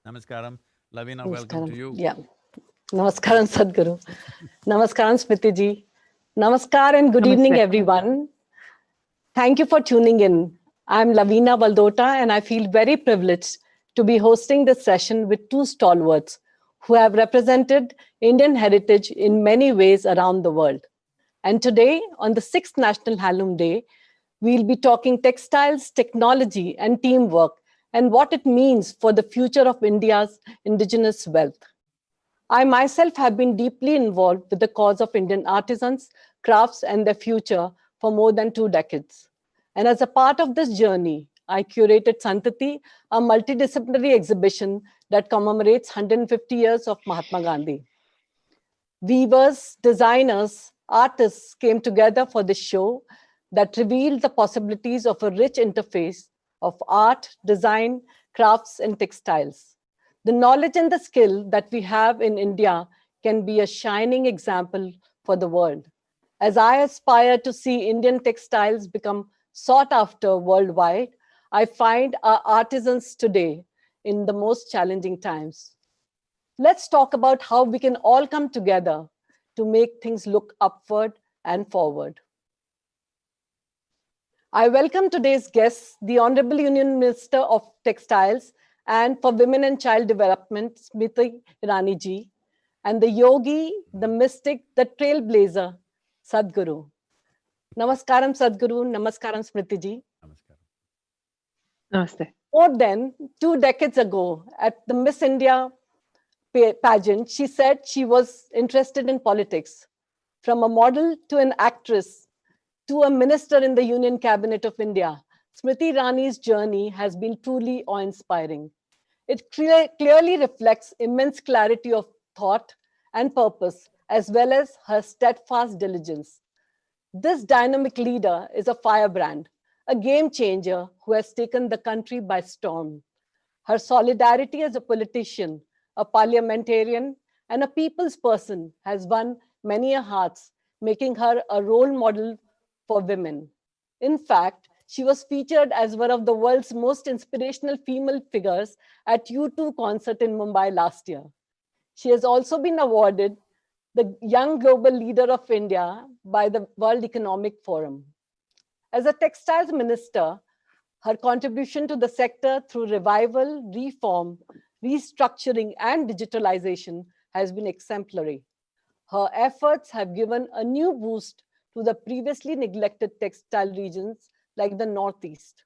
Namaskaram. Lavina, welcome to Namaskaram. you. Yeah. Namaskaram, Sadhguru. Namaskaram, Smriti ji. Namaskar and good evening, Namaste. everyone. Thank you for tuning in. I'm Lavina Valdota, and I feel very privileged to be hosting this session with two stalwarts who have represented Indian heritage in many ways around the world. And today, on the 6th National Handloom Day, we'll be talking textiles, technology, and teamwork, and what it means for the future of India's indigenous wealth. I myself have been deeply involved with the cause of Indian artisans, crafts, and their future for more than 2 decades. And as a part of this journey, I curated Santati, a multidisciplinary exhibition that commemorates 150 years of Mahatma Gandhi. Weavers, designers, artists came together for this show that revealed the possibilities of a rich interface of art, design, crafts, and textiles. The knowledge and the skill that we have in India can be a shining example for the world. As I aspire to see Indian textiles become sought after worldwide, I find our artisans today in the most challenging times. Let's talk about how we can all come together to make things look upward and forward. I welcome today's guests, the Honorable Union Minister of Textiles and for Women and Child Development, Smriti Irani ji, and the yogi, the mystic, the trailblazer, Sadhguru. Namaskaram, Sadhguru. Namaskaram, Smriti ji. Namaskaram. Namaste. More than 2 decades ago, at the Miss India pageant, she said she was interested in politics. From a model to an actress to a minister in the Union Cabinet of India, Smriti Irani's journey has been truly awe-inspiring. It clearly reflects immense clarity of thought and purpose, as well as her steadfast diligence. This dynamic leader is a firebrand, a game changer who has taken the country by storm. Her solidarity as a politician, a parliamentarian, and a people's person has won many hearts, making her a role model for women. In fact, she was featured as one of the world's most inspirational female figures at U2 concert in Mumbai last year. She has also been awarded the Young Global Leader of India by the World Economic Forum. As a textiles minister, her contribution to the sector through revival, reform, restructuring, and digitalization has been exemplary. Her efforts have given a new boost to the previously neglected textile regions like the Northeast.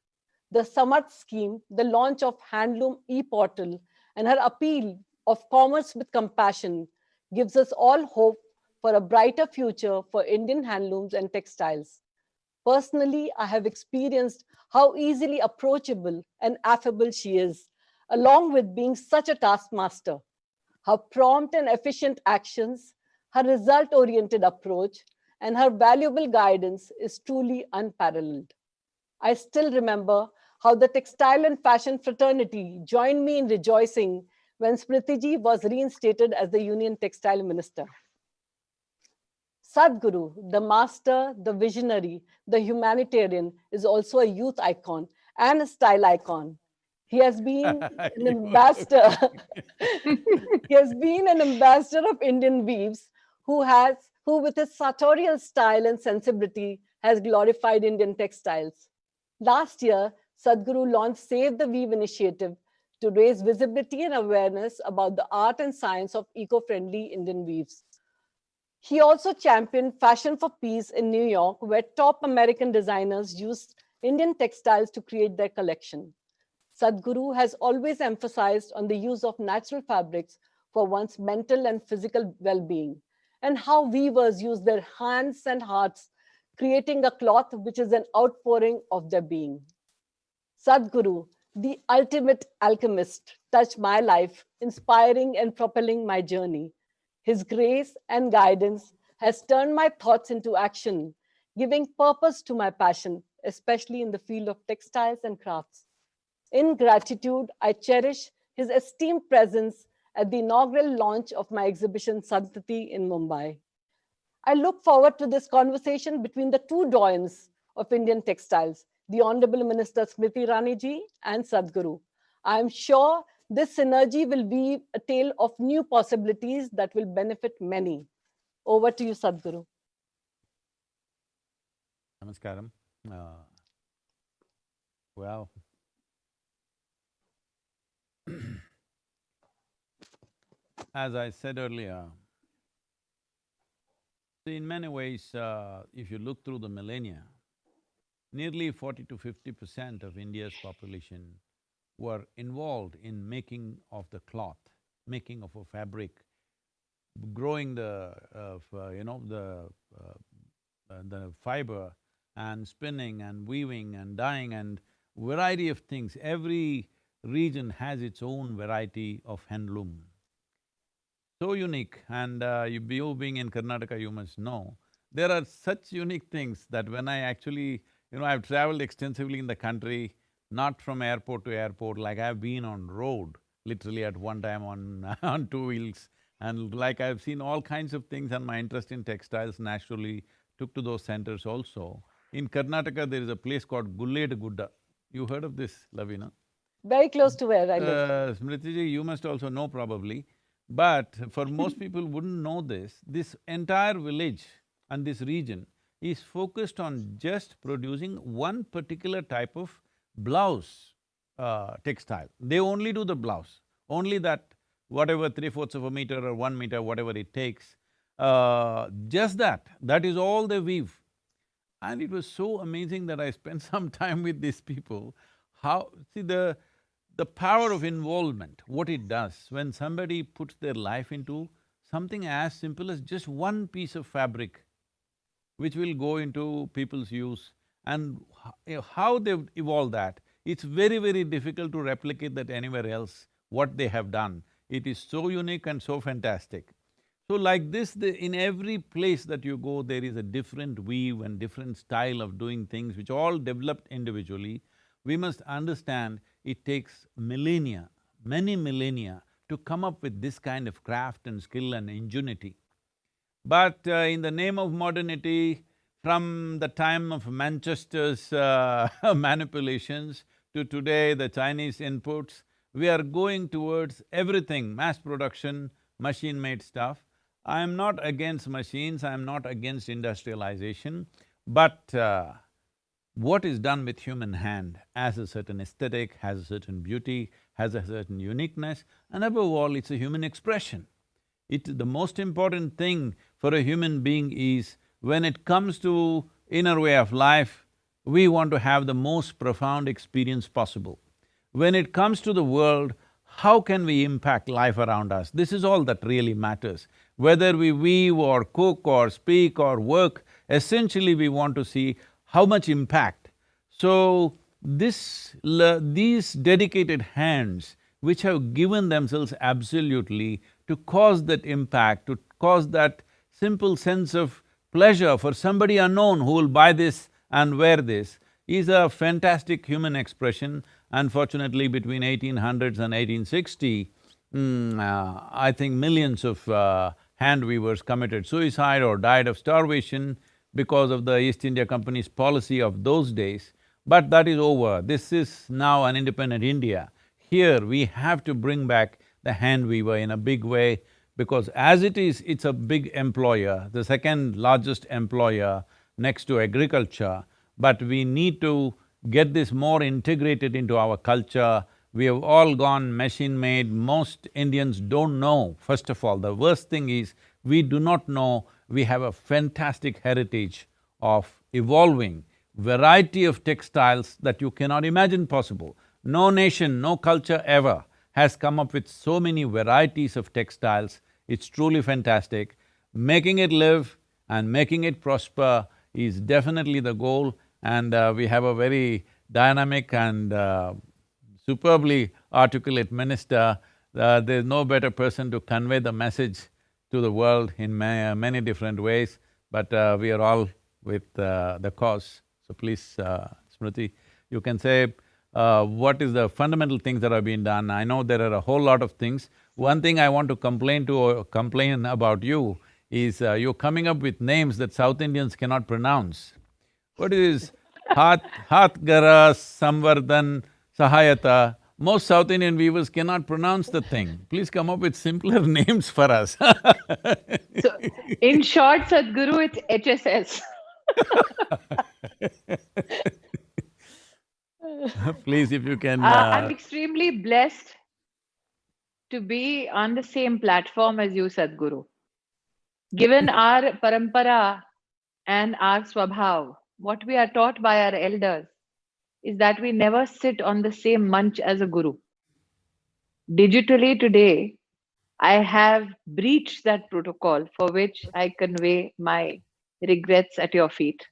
The Samarth scheme, the launch of Handloom e-portal, and her appeal of commerce with compassion gives us all hope for a brighter future for Indian handlooms and textiles. Personally, I have experienced how easily approachable and affable she is, along with being such a taskmaster. Her prompt and efficient actions, her result-oriented approach, and her valuable guidance is truly unparalleled. I still remember how the textile and fashion fraternity joined me in rejoicing when Smriti ji was reinstated as the Union Textile Minister. Sadhguru, the master, the visionary, the humanitarian, is also a youth icon and a style icon. He has been an ambassador. He has been an ambassador of Indian weaves who with his sartorial style and sensibility has glorified Indian textiles. Last year, Sadhguru launched Save the Weave initiative to raise visibility and awareness about the art and science of eco-friendly Indian weaves. He also championed Fashion for Peace in New York, where top American designers used Indian textiles to create their collection. Sadhguru has always emphasized on the use of natural fabrics for one's mental and physical well-being, and how weavers use their hands and hearts, creating a cloth which is an outpouring of their being. Sadhguru, the ultimate alchemist, touched my life, inspiring and propelling my journey. His grace and guidance has turned my thoughts into action, giving purpose to my passion, especially in the field of textiles and crafts. In gratitude, I cherish his esteemed presence at the inaugural launch of my exhibition Santati in Mumbai. I look forward to this conversation between the two doyens of Indian textiles, the Honorable Minister Smriti Irani ji and Sadhguru. I'm sure this synergy will be a tale of new possibilities that will benefit many. Over to you, Sadhguru. Namaskaram. Well, as I said earlier, see, in many ways, if you look through the millennia, nearly 40 to 50% of India's population were involved in making of the cloth, making of a fabric, growing the fiber and spinning and weaving and dyeing and variety of things. Every region has its own variety of handloom. So unique, and you being in Karnataka, you must know, there are such unique things that when I actually… I've traveled extensively in the country, not from airport to airport, like I've been on road, literally at one time on on two wheels, and like I've seen all kinds of things, and my interest in textiles naturally took to those centers also. In Karnataka, there is a place called Gulled Gudda. You heard of this, Lavina? Very close to where I live. Smriti, you must also know probably, but for most people wouldn't know this entire village and this region is focused on just producing one particular type of blouse textile. They only do the blouse, only that whatever 3/4 of a meter or 1 meter, whatever it takes, just that is all they weave. And it was so amazing that I spent some time with these people. How… see, the power of involvement, what it does, when somebody puts their life into something as simple as just one piece of fabric, which will go into people's use, and how they've evolved that, it's very, very difficult to replicate that anywhere else, what they have done. It is so unique and so fantastic. So like this, in every place that you go, there is a different weave and different style of doing things which all developed individually. We must understand it takes millennia, many millennia to come up with this kind of craft and skill and ingenuity. But in the name of modernity, from the time of Manchester's manipulations to today, the Chinese inputs, we are going towards everything, mass production, machine-made stuff. I am not against machines, I am not against industrialization, but what is done with human hand has a certain aesthetic, has a certain beauty, has a certain uniqueness, and above all, it's a human expression. The most important thing for a human being is, when it comes to inner way of life, we want to have the most profound experience possible. When it comes to the world, how can we impact life around us? This is all that really matters. Whether we weave or cook or speak or work, essentially we want to see how much impact. So, these dedicated hands which have given themselves absolutely to cause that impact, to cause that simple sense of pleasure for somebody unknown who will buy this and wear this, is a fantastic human expression. Unfortunately, between 1800s and 1860, I think millions of hand weavers committed suicide or died of starvation because of the East India Company's policy of those days. But that is over. This is now an independent India. Here, we have to bring back the hand weaver in a big way, because as it is, it's a big employer, the second largest employer next to agriculture. But we need to get this more integrated into our culture. We have all gone machine-made. Most Indians don't know, first of all, the worst thing is, we do not know we have a fantastic heritage of evolving variety of textiles that you cannot imagine possible. No nation, no culture ever has come up with so many varieties of textiles. It's truly fantastic. Making it live and making it prosper is definitely the goal, and we have a very dynamic and superbly articulate minister. There's no better person to convey the message to the world in many different ways, but we are all with the cause. So please, Smriti, you can say what is the fundamental things that have been done. I know there are a whole lot of things. One thing I want to complain about you is you're coming up with names that South Indians cannot pronounce. What is Hath Gara Samvardhan Sahayata? Most South Indian weavers cannot pronounce the thing. Please come up with simpler names for us. So, in short, Sadhguru, it's HSS. Please, if you can… I'm extremely blessed to be on the same platform as you, Sadhguru. Given our parampara and our swabhav, what we are taught by our elders is that we never sit on the same munch as a guru. Digitally today, I have breached that protocol, for which I convey my regrets at your feet.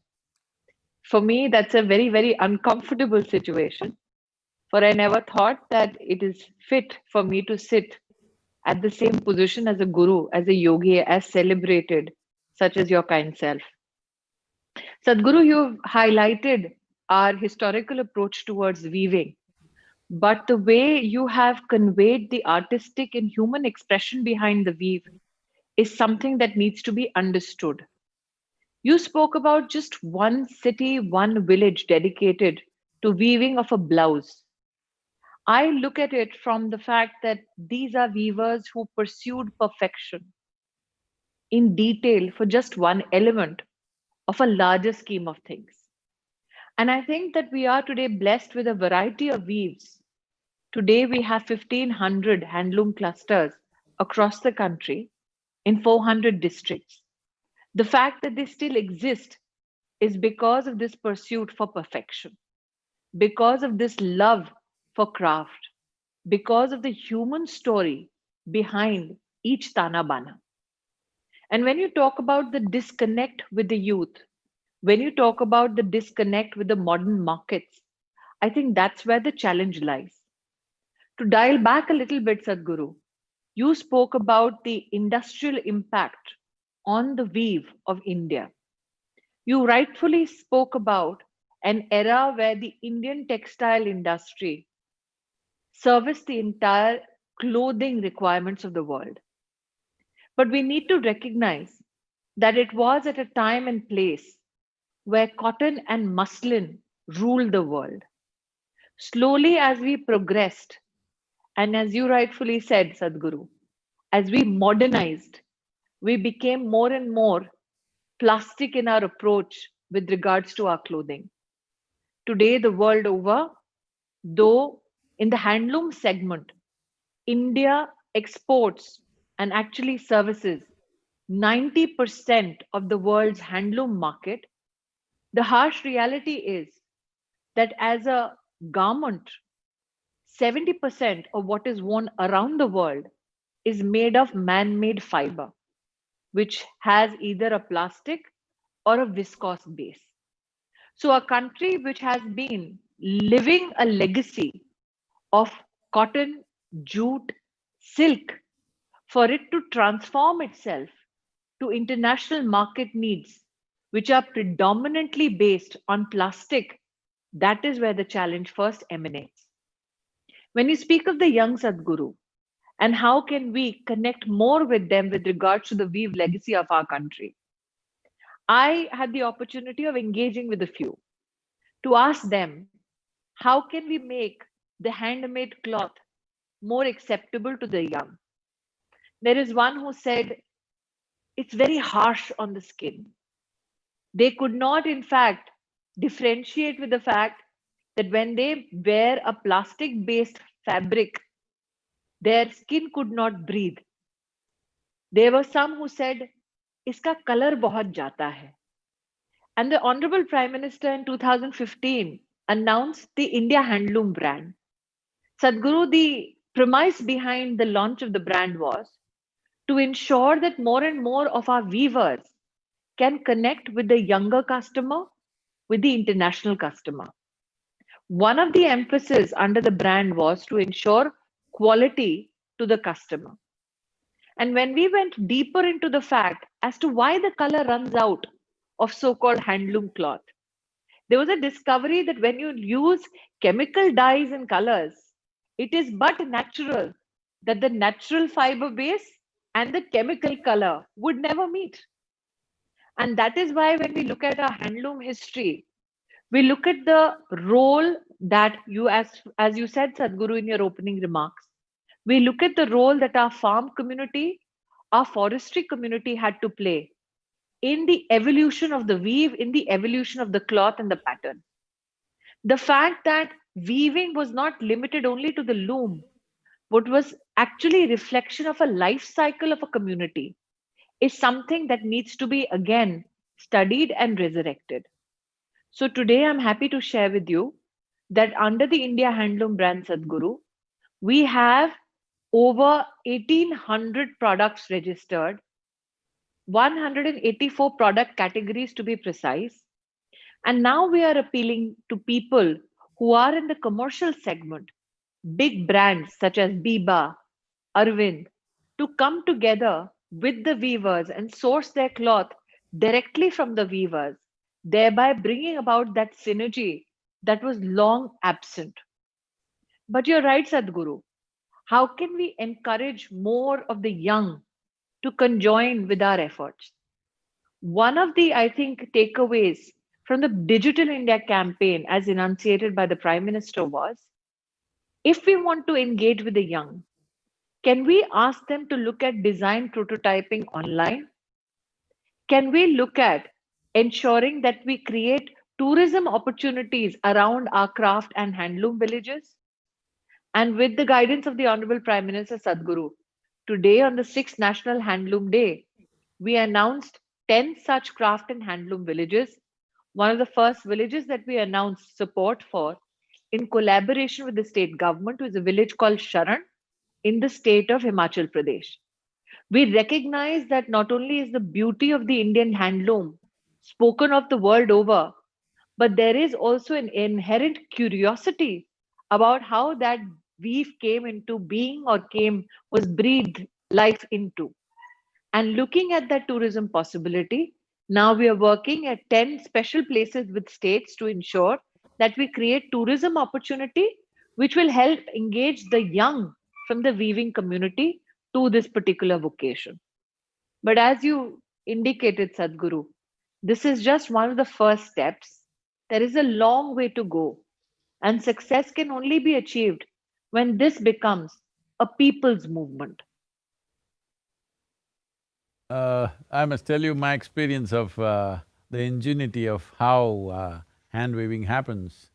For me, that's a very, very uncomfortable situation, for I never thought that it is fit for me to sit at the same position as a guru, as a yogi, as celebrated, such as your kind self. Sadhguru, you've highlighted our historical approach towards weaving, but the way you have conveyed the artistic and human expression behind the weave is something that needs to be understood. You spoke about just one city, one village dedicated to weaving of a blouse. I look at it from the fact that these are weavers who pursued perfection in detail for just one element of a larger scheme of things. And I think that we are today blessed with a variety of weaves. Today we have 1,500 handloom clusters across the country in 400 districts. The fact that they still exist is because of this pursuit for perfection, because of this love for craft, because of the human story behind each Tana Bana. And when you talk about the disconnect with the youth, when you talk about the disconnect with the modern markets, I think that's where the challenge lies. To dial back a little bit, Sadhguru, you spoke about the industrial impact on the weave of India. You rightfully spoke about an era where the Indian textile industry serviced the entire clothing requirements of the world. But we need to recognize that it was at a time and place where cotton and muslin ruled the world. Slowly, as we progressed, and as you rightfully said, Sadhguru, as we modernized, we became more and more plastic in our approach with regards to our clothing. Today, the world over, though in the handloom segment, India exports and actually services 90% of the world's handloom market. The harsh reality is that as a garment, 70% of what is worn around the world is made of man made fiber, which has either a plastic or a viscose base. So, a country which has been living a legacy of cotton, jute, silk, for it to transform itself to international market needs, which are predominantly based on plastic, that is where the challenge first emanates. When you speak of the young Sadhguru, and how can we connect more with them with regards to the weave legacy of our country, I had the opportunity of engaging with a few to ask them, how can we make the handmade cloth more acceptable to the young? There is one who said, it's very harsh on the skin. They could not, in fact, differentiate with the fact that when they wear a plastic based fabric, their skin could not breathe. There were some who said, iska color bahut jata hai. And the Honorable Prime Minister in 2015 announced the India Handloom brand. Sadhguru, the premise behind the launch of the brand was to ensure that more and more of our weavers can connect with the younger customer, with the international customer. One of the emphasis under the brand was to ensure quality to the customer. And when we went deeper into the fact as to why the color runs out of so-called handloom cloth, there was a discovery that when you use chemical dyes and colors, it is but natural that the natural fiber base and the chemical color would never meet. And that is why when we look at our handloom history, we look at the role that as you said, Sadhguru, in your opening remarks, we look at the role that our farm community, our forestry community had to play in the evolution of the weave, in the evolution of the cloth and the pattern. The fact that weaving was not limited only to the loom, but was actually a reflection of a life cycle of a community, is something that needs to be again studied and resurrected. So today I'm happy to share with you that under the India Handloom brand Sadhguru, we have over 1800 products registered, 184 product categories to be precise. And now we are appealing to people who are in the commercial segment, big brands such as Biba, Arvind, to come together with the weavers and source their cloth directly from the weavers, thereby bringing about that synergy that was long absent. But you're right, Sadhguru. How can we encourage more of the young to conjoin with our efforts? One of the, I think, takeaways from the Digital India campaign, as enunciated by the Prime Minister, was if we want to engage with the young, can we ask them to look at design prototyping online? Can we look at ensuring that we create tourism opportunities around our craft and handloom villages? And with the guidance of the Honorable Prime Minister Sadhguru, today on the 6th National Handloom Day, we announced 10 such craft and handloom villages. One of the first villages that we announced support for in collaboration with the state government was a village called Sharan in the state of Himachal Pradesh. We recognize that not only is the beauty of the Indian handloom spoken of the world over, but there is also an inherent curiosity about how that weave came into being or came was breathed life into. And looking at that tourism possibility, now we are working at 10 special places with states to ensure that we create tourism opportunity which will help engage the young from the weaving community to this particular vocation. But as you indicated, Sadhguru, this is just one of the first steps. There is a long way to go, and success can only be achieved when this becomes a people's movement. I must tell you my experience of the ingenuity of how hand weaving happens.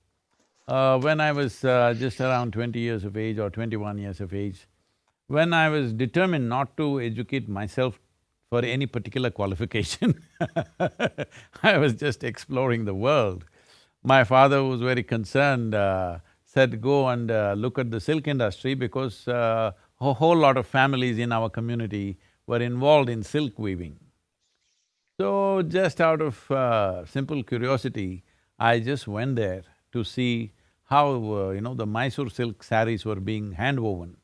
When I was just around 20 years of age or 21 years of age, when I was determined not to educate myself for any particular qualification I was just exploring the world. My father was very concerned, said, go and look at the silk industry because a whole lot of families in our community were involved in silk weaving. So just out of simple curiosity, I just went there to see how, the Mysore silk sarees were being hand woven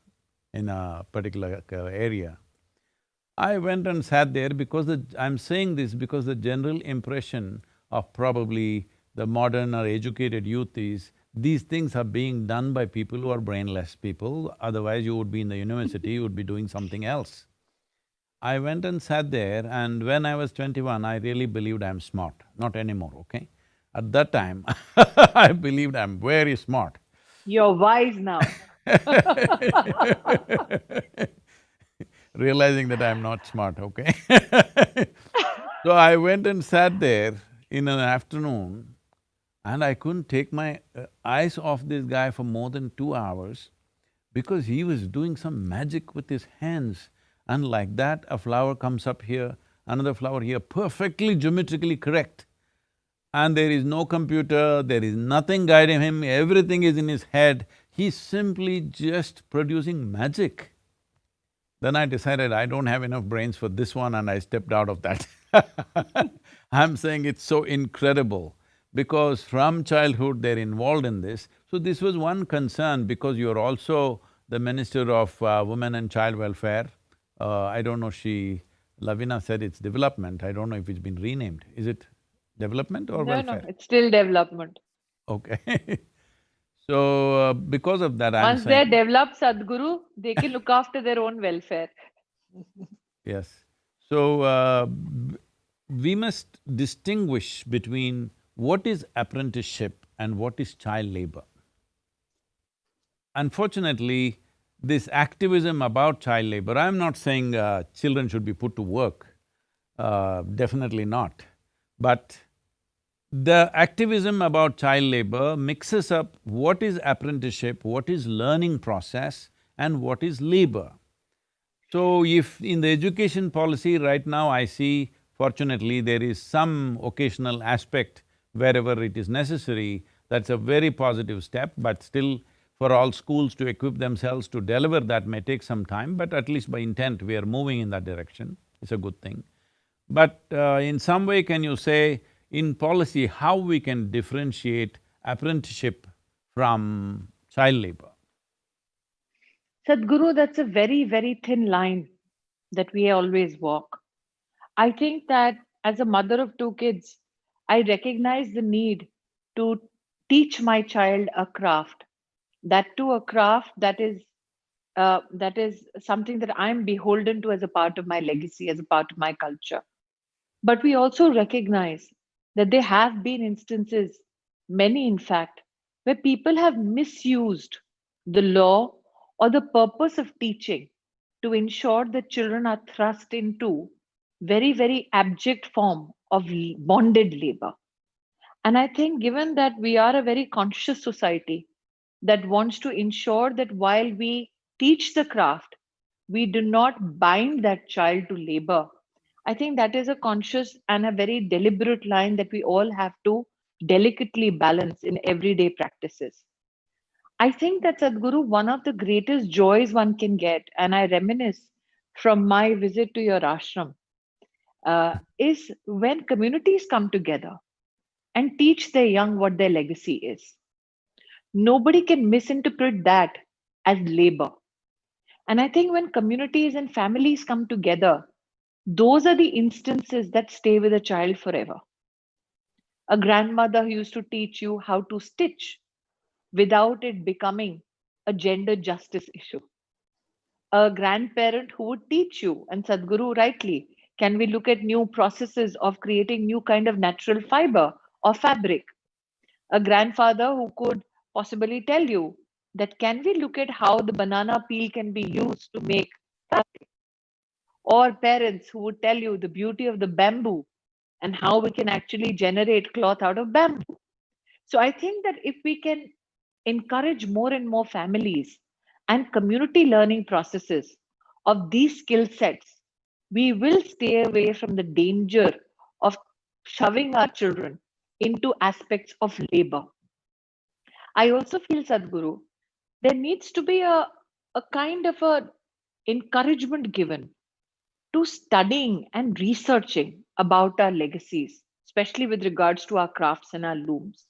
in a particular area. I went and sat there because I'm saying this because the general impression of probably the modern or educated youth is these things are being done by people who are brainless people, otherwise you would be in the university, you would be doing something else. I went and sat there, and when I was 21, I really believed I'm smart. Not anymore, okay? At that time I believed I'm very smart. You're wise now. Realizing that I'm not smart, okay? So I went and sat there in an afternoon and I couldn't take my eyes off this guy for more than 2 hours because he was doing some magic with his hands, and like that a flower comes up here, another flower here, perfectly geometrically correct. And there is no computer, there is nothing guiding him, everything is in his head. He's simply just producing magic. Then I decided I don't have enough brains for this one and I stepped out of that. I'm saying it's so incredible because from childhood they're involved in this. So this was one concern because you're also the Minister of Women and Child Welfare. I don't know, Lavina said it's development, I don't know if it's been renamed. Is it development or No, no, welfare? it's still development. Okay. So, because of that, I'm Once they're saying… developed, Sadhguru, they can look after their own welfare. Yes. So, we must distinguish between what is apprenticeship and what is child labor. unfortunately, this activism about child labor, I'm not saying children should be put to work, definitely not. But the activism about child labor mixes up what is apprenticeship, what is learning process, and what is labor. So if in the education policy right now I see, fortunately, there is some occasional aspect wherever it is necessary, that's a very positive step, but still for all schools to equip themselves to deliver that may take some time, but at least by intent we are moving in that direction, it's a good thing. But in some way, can you say, in policy, how we can differentiate apprenticeship from child labor? Sadhguru, that's a very, very thin line that we always walk. I think that as a mother of two kids, I recognize the need to teach my child a craft. That too, a craft that is something that I'm beholden to as a part of my legacy, as a part of my culture. But we also recognize that there have been instances, many in fact, where people have misused the law or the purpose of teaching to ensure that children are thrust into very, very abject form of bonded labor. And I think, given that we are a very conscious society that wants to ensure that while we teach the craft, we do not bind that child to labor. I think that is a conscious and a very deliberate line that we all have to delicately balance in everyday practices. I think that Sadhguru, one of the greatest joys one can get, and I reminisce from my visit to your ashram, is when communities come together and teach their young what their legacy is. Nobody can misinterpret that as labor. And I think when communities and families come together, those are the instances that stay with a child forever. A grandmother who used to teach you how to stitch without it becoming a gender justice issue. A grandparent who would teach you, and Sadhguru rightly, can we look at new processes of creating new kind of natural fiber or fabric? A grandfather who could possibly tell you that can we look at how the banana peel can be used to make fabric, or parents who would tell you the beauty of the bamboo and how we can actually generate cloth out of bamboo. So I think that if we can encourage more and more families and community learning processes of these skill sets, we will stay away from the danger of shoving our children into aspects of labor. I also feel, Sadhguru, there needs to be a kind of a encouragement given to studying and researching about our legacies, especially with regards to our crafts and our looms.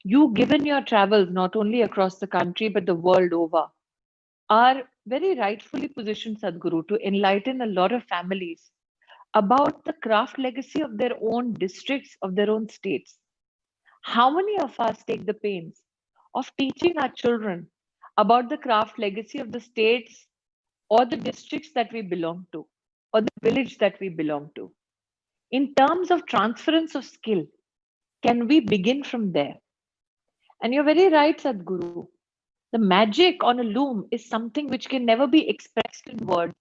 You, given your travels not only across the country but the world over, are very rightfully positioned, Sadhguru, to enlighten a lot of families about the craft legacy of their own districts, of their own states. How many of us take the pains of teaching our children about the craft legacy of the states or the districts that we belong to, or the village that we belong to? In terms of transference of skill, can we begin from there? And you're very right, Sadhguru. The magic on a loom is something which can never be expressed in words,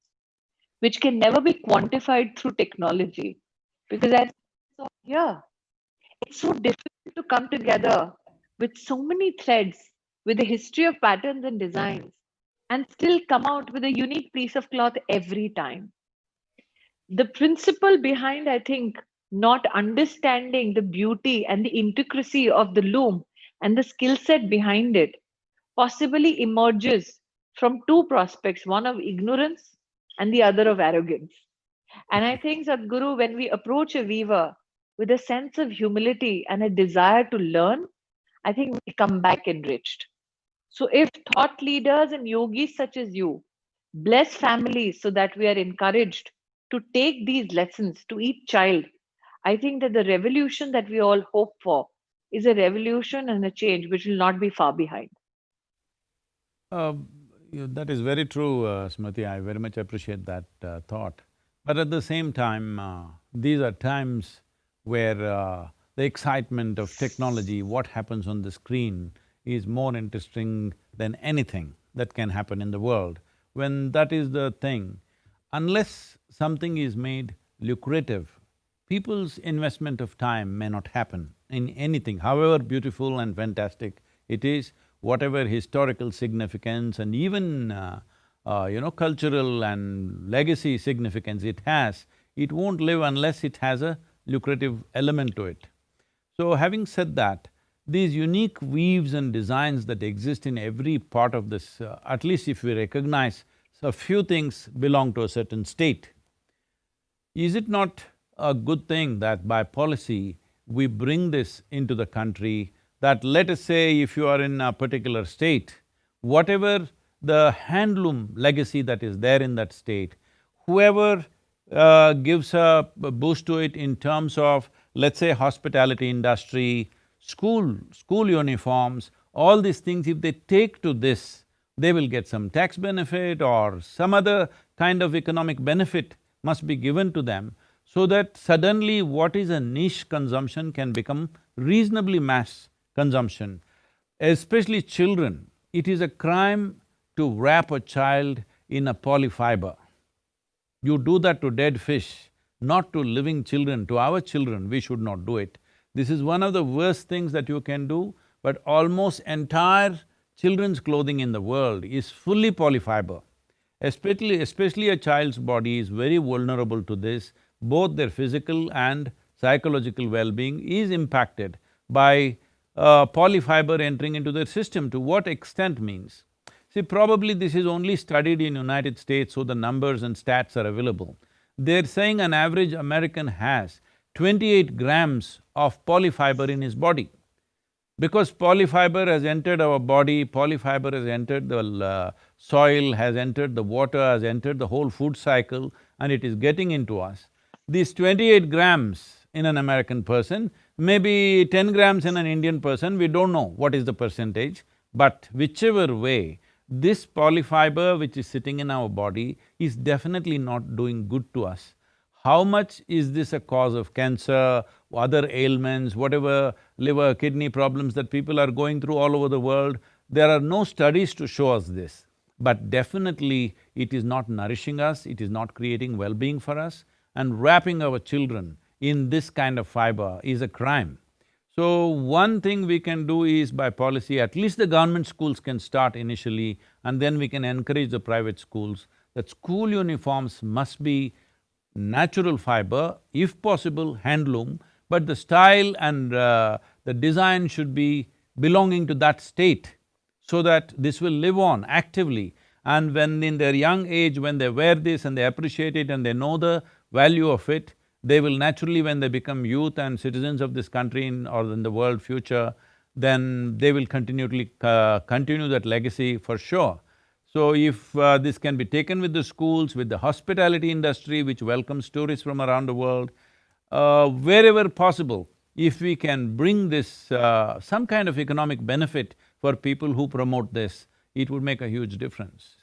which can never be quantified through technology. Because as yeah, it's so difficult to come together with so many threads, with a history of patterns and designs, and still come out with a unique piece of cloth every time. The principle behind, I think, not understanding the beauty and the intricacy of the loom and the skill set behind it possibly emerges from two prospects, one of ignorance and the other of arrogance. And I think, Sadhguru, when we approach a weaver with a sense of humility and a desire to learn, I think we come back enriched. So, if thought leaders and yogis such as you bless families so that we are encouraged to take these lessons to each child, I think that the revolution that we all hope for is a revolution and a change which will not be far behind. Uh, that is very true, Smriti, I very much appreciate that thought. But at the same time, these are times where the excitement of technology, what happens on the screen, is more interesting than anything that can happen in the world. When that is the thing, unless something is made lucrative, people's investment of time may not happen in anything, however beautiful and fantastic it is, whatever historical significance and even cultural and legacy significance it has, it won't live unless it has a lucrative element to it. So having said that, these unique weaves and designs that exist in every part of this, at least if we recognize a few things belong to a certain state, is it not a good thing that by policy we bring this into the country, that let us say if you are in a particular state, whatever the handloom legacy that is there in that state, whoever gives a boost to it in terms of, let's say, hospitality industry, school uniforms, all these things, if they take to this, they will get some tax benefit or some other kind of economic benefit must be given to them, so that suddenly what is a niche consumption can become reasonably mass consumption. Especially children, it is a crime to wrap a child in a polyfiber. You do that to dead fish, not to living children. To our children, we should not do it. This is one of the worst things that you can do, but almost entire children's clothing in the world is fully polyfiber. Especially a child's body is very vulnerable to this, both their physical and psychological well-being is impacted by polyfiber entering into their system. To what extent means, see, probably this is only studied in United States, so the numbers and stats are available. They're saying an average American has 28 grams of polyfiber in his body. Because polyfiber has entered our body, polyfiber has entered the soil, has entered the water, has entered the whole food cycle, and it is getting into us. These 28 grams in an American person, maybe 10 grams in an Indian person, we don't know what is the percentage, but whichever way, this polyfiber which is sitting in our body is definitely not doing good to us. How much is this a cause of cancer, other ailments, whatever liver, kidney problems that people are going through all over the world? There are no studies to show us this, but definitely it is not nourishing us, it is not creating well-being for us, and wrapping our children in this kind of fiber is a crime. So, one thing we can do is by policy, at least the government schools can start initially, and then we can encourage the private schools, that school uniforms must be natural fiber, if possible handloom, but the style and the design should be belonging to that state, so that this will live on actively. And when in their young age, when they wear this and they appreciate it and they know the value of it, they will naturally, when they become youth and citizens of this country or in the world future, then they will continually continue that legacy for sure. So if this can be taken with the schools, with the hospitality industry which welcomes tourists from around the world, wherever possible, if we can bring this some kind of economic benefit for people who promote this, it would make a huge difference.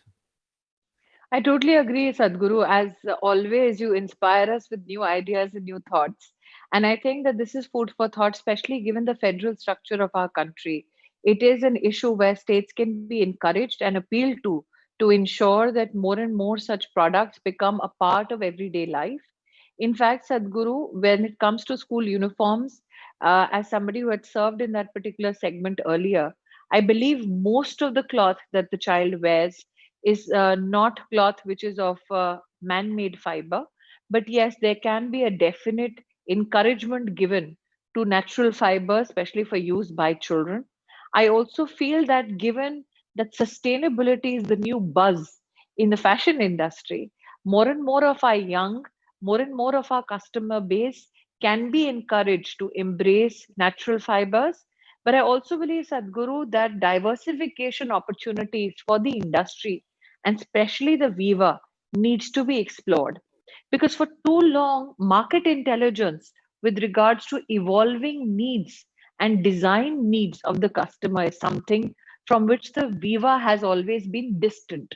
I totally agree, Sadhguru. As always, you inspire us with new ideas and new thoughts. And I think that this is food for thought, especially given the federal structure of our country. It is an issue where states can be encouraged and appealed to ensure that more and more such products become a part of everyday life. In fact, Sadhguru, when it comes to school uniforms, as somebody who had served in that particular segment earlier, I believe most of the cloth that the child wears is not cloth which is of man-made fiber, but yes, there can be a definite encouragement given to natural fiber, especially for use by children. I also feel that given that sustainability is the new buzz in the fashion industry, more and more of our young, more and more of our customer base can be encouraged to embrace natural fibers. But I also believe, Sadhguru, that diversification opportunities for the industry and especially the weaver needs to be explored, because for too long market intelligence with regards to evolving needs and design needs of the customer is something from which the weaver has always been distant.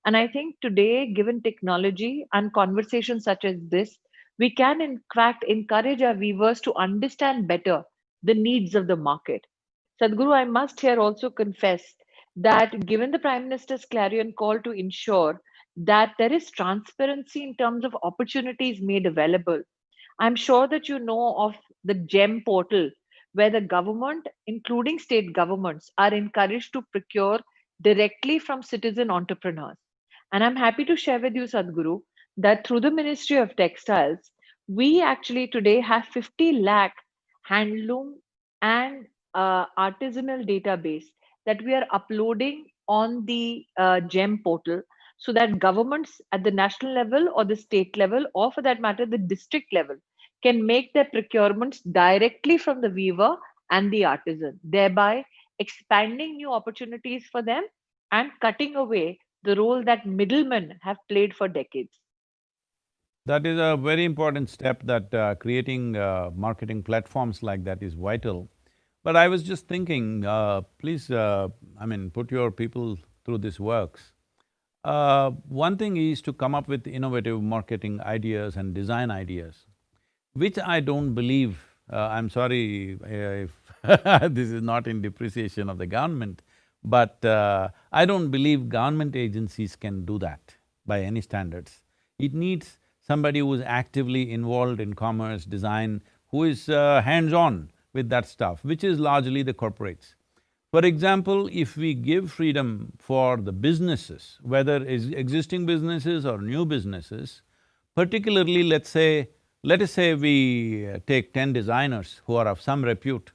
And I think today, given technology and conversations such as this, we can in fact encourage our weavers to understand better the needs of the market. Sadhguru, I must here also confess that given the Prime Minister's clarion call to ensure that there is transparency in terms of opportunities made available, I'm sure that you know of the GEM portal, where the government, including state governments, are encouraged to procure directly from citizen entrepreneurs. And I'm happy to share with you, Sadhguru, that through the Ministry of Textiles, we actually today have 50 lakh handloom and artisanal database that we are uploading on the GEM portal, so that governments at the national level or the state level, or for that matter, the district level, can make their procurements directly from the weaver and the artisan, thereby expanding new opportunities for them and cutting away the role that middlemen have played for decades. That is a very important step, that creating marketing platforms like that is vital. But I was just thinking, please, I mean, put your people through this works. One thing is to come up with innovative marketing ideas and design ideas, which I don't believe, I'm sorry if this is not in depreciation of the government, but I don't believe government agencies can do that by any standards. It needs somebody who is actively involved in commerce, design, who is hands-on with that stuff, which is largely the corporates. For example, if we give freedom for the businesses, whether it's existing businesses or new businesses, particularly let us say we take 10 designers who are of some repute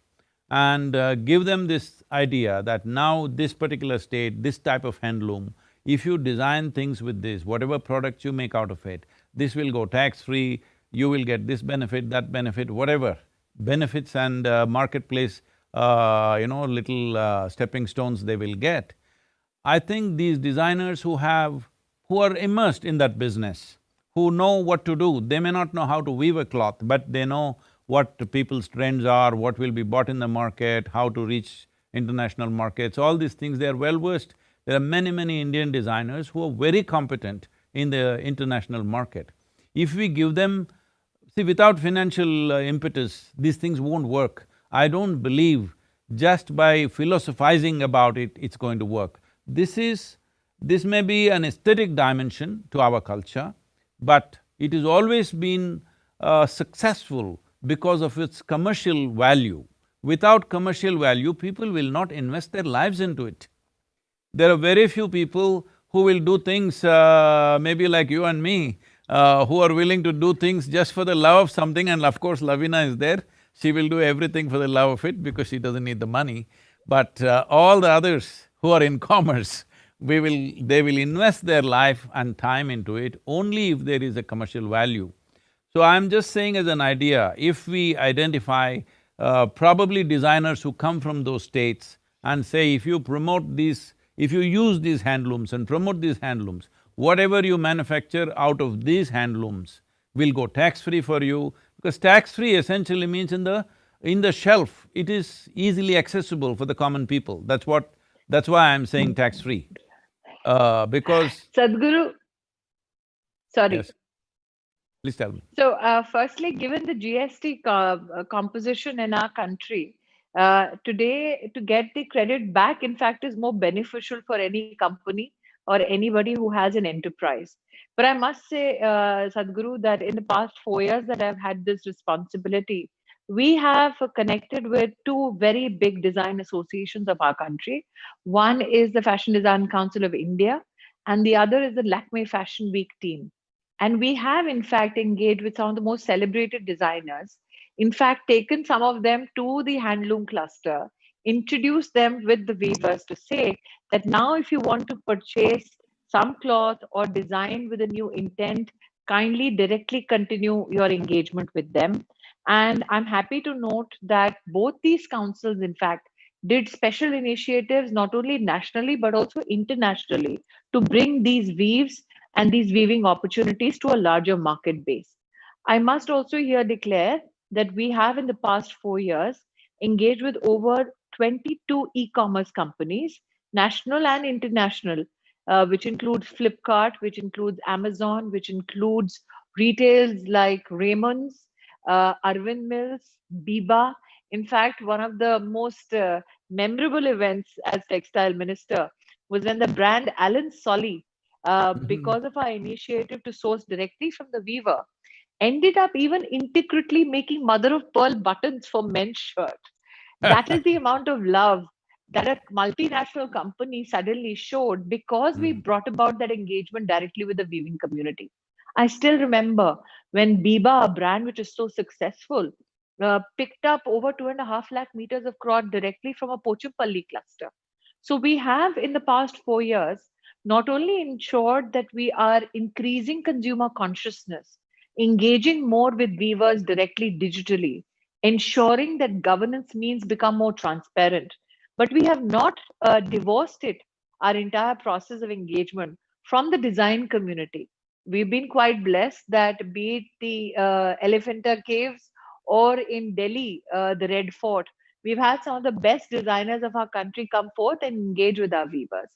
and give them this idea that now this particular state, this type of handloom, if you design things with this, whatever products you make out of it, this will go tax-free, you will get this benefit, that benefit, whatever benefits and marketplace, little stepping stones they will get. I think these designers who are immersed in that business, who know what to do, they may not know how to weave a cloth, but they know what the people's trends are, what will be bought in the market, how to reach international markets, all these things, they are well versed. There are many Indian designers who are very competent in the international market. If we give them… See, without financial impetus, these things won't work. I don't believe just by philosophizing about it, it's going to work. This may be an aesthetic dimension to our culture, but it has always been successful because of its commercial value. Without commercial value, people will not invest their lives into it. There are very few people who will do things, maybe like you and me, who are willing to do things just for the love of something, and of course Lavina is there. She will do everything for the love of it because she doesn't need the money. But all the others who are in commerce, they will invest their life and time into it only if there is a commercial value. So I'm just saying as an idea, if we identify probably designers who come from those states and say, if you promote these, if you use these handlooms and promote these handlooms, whatever you manufacture out of these handlooms will go tax-free for you, because tax-free essentially means in the shelf, it is easily accessible for the common people. That's why I'm saying tax-free. Because… Sadhguru, sorry. Yes, please tell me. So, firstly, given the GST composition in our country, today to get the credit back, in fact, is more beneficial for any company or anybody who has an enterprise. But I must say, Sadhguru, that in the past 4 years that I've had this responsibility, we have connected with two very big design associations of our country. One is the Fashion Design Council of India, and the other is the Lakme Fashion Week team. And we have, in fact, engaged with some of the most celebrated designers, in fact, taken some of them to the handloom cluster, introduced them with the weavers to say that now, if you want to purchase some cloth or design with a new intent, kindly directly continue your engagement with them. And I'm happy to note that both these councils, in fact, did special initiatives not only nationally but also internationally to bring these weaves and these weaving opportunities to a larger market base. I must also here declare that we have in the past 4 years engaged with over 22 e-commerce companies, national and international, which includes Flipkart, which includes Amazon, which includes retails like Raymond's, Arvind Mills, Biba. In fact, one of the most memorable events as textile minister was when the brand Alan Solly, because of our initiative to source directly from the weaver, ended up even intricately making mother of pearl buttons for men's shirts. That is the amount of love that a multinational company suddenly showed because we brought about that engagement directly with the weaving community. I still remember when Biba, a brand which is so successful, picked up over 2.5 lakh meters of cloth directly from a Pochampalli cluster. So we have in the past 4 years not only ensured that we are increasing consumer consciousness, engaging more with weavers directly digitally, ensuring that governance means become more transparent. But we have not divorced it, our entire process of engagement from the design community. We've been quite blessed that be it the Elephanta Caves or in Delhi, the Red Fort, we've had some of the best designers of our country come forth and engage with our weavers.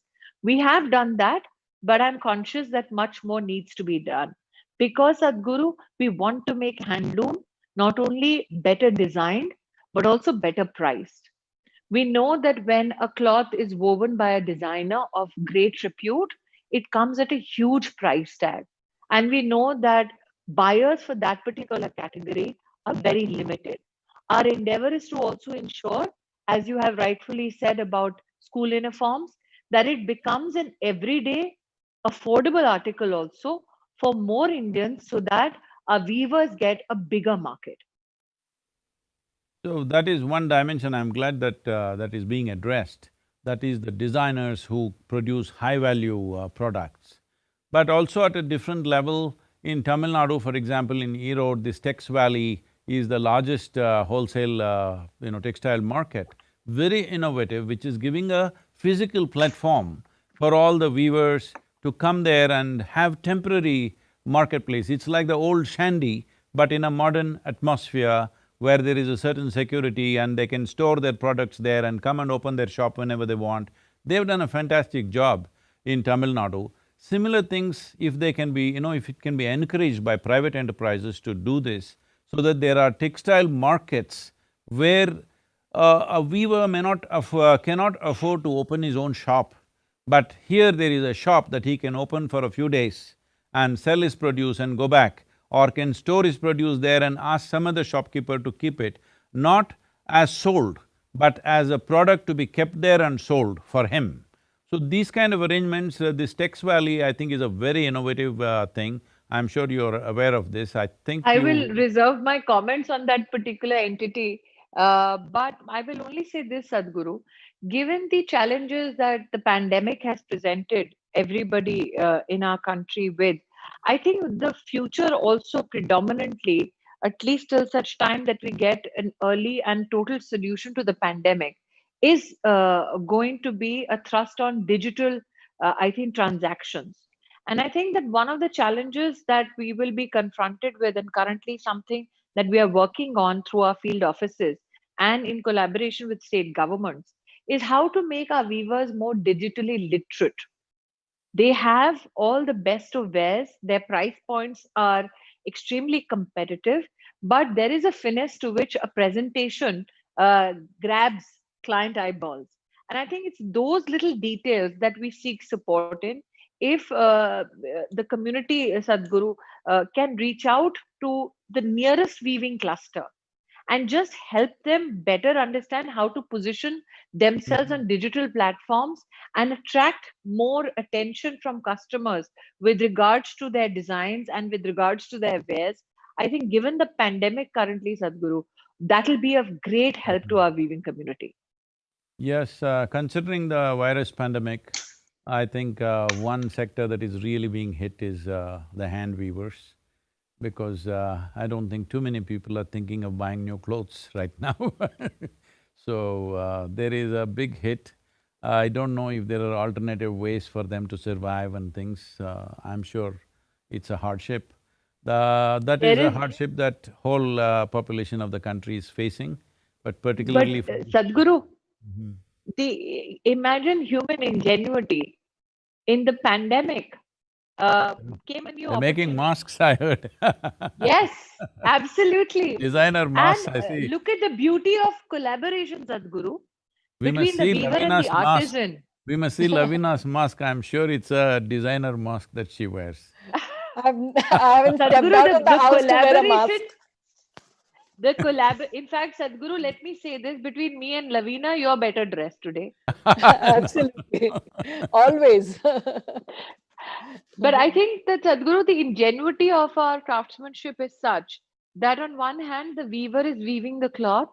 We have done that, but I'm conscious that much more needs to be done. Because Sadhguru, we want to make handloom not only better designed, but also better priced. We know that when a cloth is woven by a designer of great repute, it comes at a huge price tag. And we know that buyers for that particular category are very limited. Our endeavor is to also ensure, as you have rightfully said about school uniforms, that it becomes an everyday affordable article also for more Indians so that our weavers get a bigger market. So that is one dimension I'm glad that that is being addressed. That is the designers who produce high-value products. But also at a different level, in Tamil Nadu, for example, in Erode, this Tex Valley is the largest wholesale textile market, very innovative, which is giving a physical platform for all the weavers to come there and have temporary marketplace. It's like the old shandy, but in a modern atmosphere where there is a certain security and they can store their products there and come and open their shop whenever they want. They've done a fantastic job in Tamil Nadu. Similar things, if they can be, if it can be encouraged by private enterprises to do this, so that there are textile markets where a weaver may not cannot afford to open his own shop, but here there is a shop that he can open for a few days and sell his produce and go back, or can store his produce there and ask some other shopkeeper to keep it, not as sold, but as a product to be kept there and sold for him. So these kind of arrangements, this Tex Valley, I think is a very innovative thing. I'm sure you're aware of this. I think I will you… reserve my comments on that particular entity, but I will only say this, Sadhguru. Given the challenges that the pandemic has presented everybody in our country with, I think the future also predominantly, at least till such time that we get an early and total solution to the pandemic, is going to be a thrust on digital, I think, transactions. And I think that one of the challenges that we will be confronted with, and currently something that we are working on through our field offices and in collaboration with state governments, is how to make our weavers more digitally literate. They have all the best of wares, their price points are extremely competitive, but there is a finesse to which a presentation grabs client eyeballs. And I think it's those little details that we seek support in. If the community, Sadhguru, can reach out to the nearest weaving cluster and just help them better understand how to position themselves on digital platforms and attract more attention from customers with regards to their designs and with regards to their wares. I think given the pandemic currently, Sadhguru, that will be of great help to our weaving community. Yes, considering the virus pandemic, I think one sector that is really being hit is the hand weavers, because I don't think too many people are thinking of buying new clothes right now. So there is a big hit. I don't know if there are alternative ways for them to survive and things. I'm sure it's a hardship. That is There a is, hardship that whole population of the country is facing, but but particularly for… Sadhguru, Mhm. the imagine human ingenuity in the pandemic uh, came a new They're making opportunity. masks, I heard. Yes, absolutely. Designer And masks, I see. look at the beauty of collaboration, Sadhguru. We must between the see weaver and the Lavina's mask. artisan. We must see Lavina's mask. I'm sure it's a designer mask that she wears. I haven't stepped Sadhguru, out of the the house to wear a collaboration, mask. in fact, Sadhguru, let me say this, between me and Lavina, you're better dressed today. Absolutely. Always. But I think that Sadhguru, the ingenuity of our craftsmanship is such that on one hand, the weaver is weaving the cloth,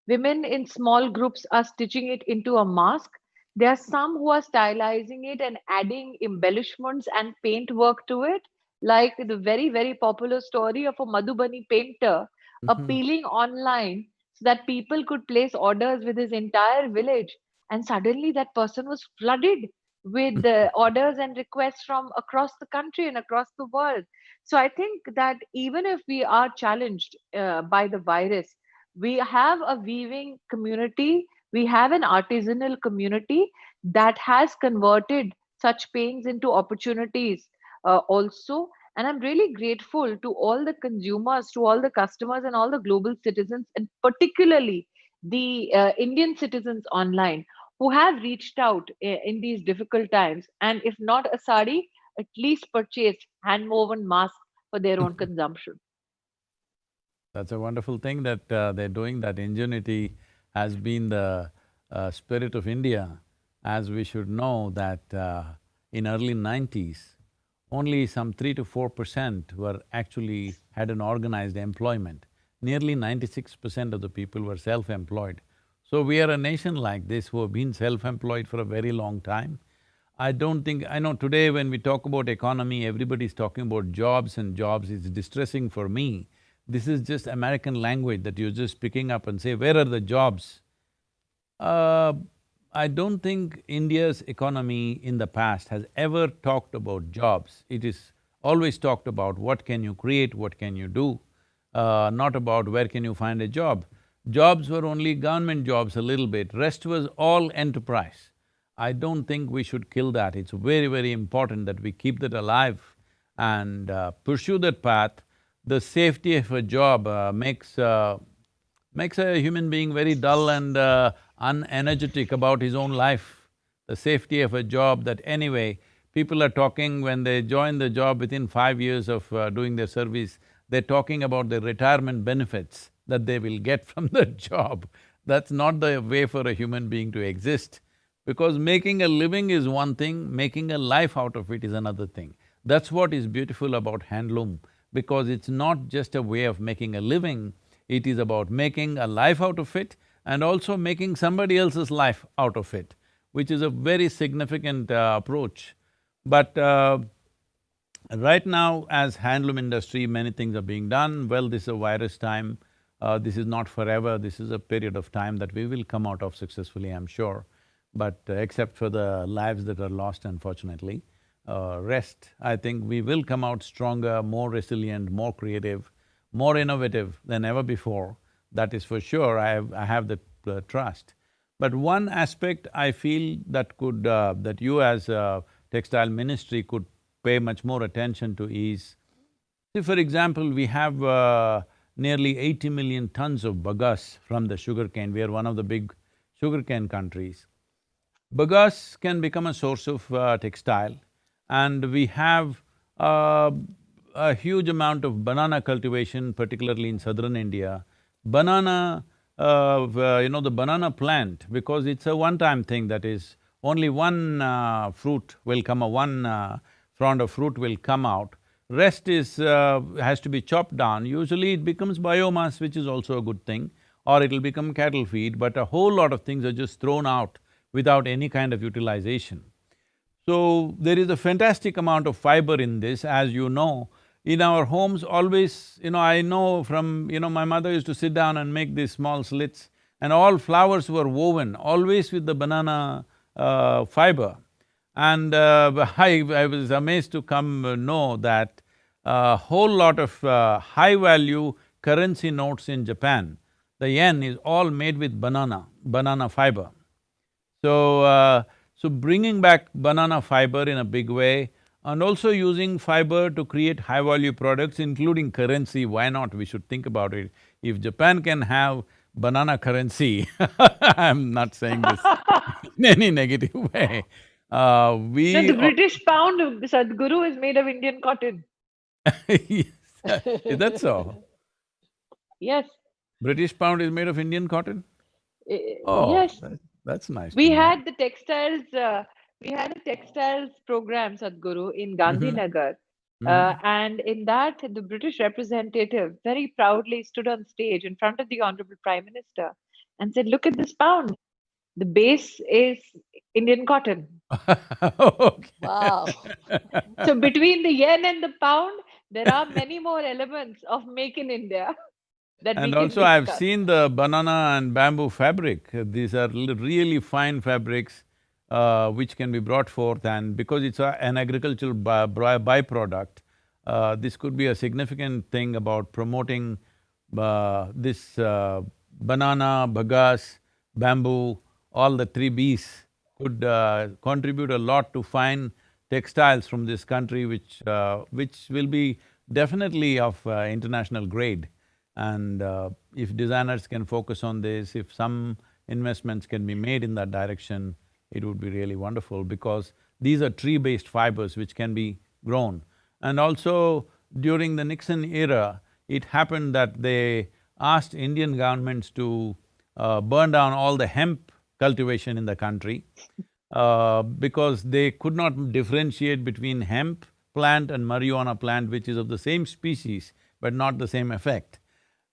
women in small groups are stitching it into a mask. There are some who are stylizing it and adding embellishments and paint work to it, like the very, very popular story of a Madhubani painter Mhm. appealing online so that people could place orders with his entire village. And suddenly that person was flooded with the orders and requests from across the country and across the world. So I think that even if we are challenged by the virus, we have a weaving community, we have an artisanal community that has converted such pains into opportunities also. And I'm really grateful to all the consumers, to all the customers, and all the global citizens, and particularly the Indian citizens online who have reached out in these difficult times, and if not a sari, at least purchased hand woven masks for their own consumption. That's a wonderful thing that they're doing. That ingenuity has been the spirit of India, as we should know that in early 90s, only some 3 to 4% were actually had an organized employment. Nearly 96% of the people were self-employed. So we are a nation like this who have been self-employed for a very long time. I don't think… I know today when we talk about economy, everybody's talking about jobs and jobs. It's distressing for me. This is just American language that you're just picking up and say, where are the jobs? Uh, I don't think India's economy in the past has ever talked about jobs. It is always talked about what can you create, what can you do, not about where can you find a job. Jobs were only government jobs a little bit, rest was all enterprise. I don't think we should kill that. It's very, very important that we keep that alive and pursue that path. The safety of a job makes a human being very dull and unenergetic about his own life. The safety of a job that anyway, people are talking when they join the job within 5 years of doing their service, they're talking about the retirement benefits that they will get from the job. That's not the way for a human being to exist. Because making a living is one thing, making a life out of it is another thing. That's what is beautiful about handloom, because it's not just a way of making a living, it is about making a life out of it and also making somebody else's life out of it, which is a very significant approach. But right now, as handloom industry, many things are being done. Well, this is a virus time, this is not forever, this is a period of time that we will come out of successfully, I'm sure. But except for the lives that are lost, unfortunately, rest, I think we will come out stronger, more resilient, more creative, more innovative than ever before. That is for sure, I have the trust. But one aspect I feel that could… that you as a textile ministry could pay much more attention to is, see, for example, we have nearly 80 million tons of bagasse from the sugarcane. We are one of the big sugarcane countries. Bagasse can become a source of textile, and we have a huge amount of banana cultivation, particularly in southern India. Banana, the banana plant, because it's a one-time thing, that is, only one fruit will come, one frond of fruit will come out. Rest is… has to be chopped down. Usually it becomes biomass, which is also a good thing, or it'll become cattle feed, but a whole lot of things are just thrown out without any kind of utilization. So, there is a fantastic amount of fiber in this, as you know. In our homes always, I know from… my mother used to sit down and make these small slits, and all flowers were woven, always with the banana fiber. And I was amazed to come know that a whole lot of high-value currency notes in Japan, the yen is all made with banana fiber. So bringing back banana fiber in a big way and also using fiber to create high-value products, including currency, why not? We should think about it. If Japan can have banana currency. I'm not saying this in any negative way. No, We the British pound, Sadhguru, is made of Indian cotton. Yes. Is that so? Yes. British pound is made of Indian cotton? Oh, Yes. that's nice to We know. had the textiles, we had a textiles program, Sadhguru, in Mm-hmm. Gandhinagar. Mm-hmm. And in that, the British representative very proudly stood on stage in front of the Honorable Prime Minister and said, "Look at this pound. The base is Indian cotton." Okay. Wow. So between the yen and the pound, there are many more elements of Make in India that we And can also I've discuss. seen the banana and bamboo fabric. These are really fine fabrics which can be brought forth, and because it's an agricultural byproduct, this could be a significant thing about promoting this banana, bagasse, bamboo, all the three Bs could contribute a lot to fine textiles from this country which will be definitely of international grade. And if designers can focus on this, if some investments can be made in that direction, it would be really wonderful because these are tree-based fibers which can be grown. And also, during the Nixon era, it happened that they asked Indian governments to burn down all the hemp cultivation in the country because they could not differentiate between hemp plant and marijuana plant, which is of the same species but not the same effect.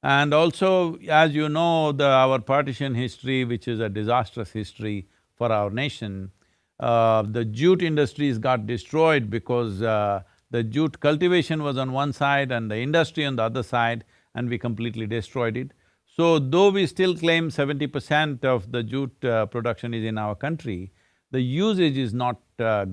And also, as you know, our partition history, which is a disastrous history for our nation, the jute industries got destroyed because the jute cultivation was on one side and the industry on the other side, and we completely destroyed it. So, though we still claim 70% of the jute production is in our country, the usage is not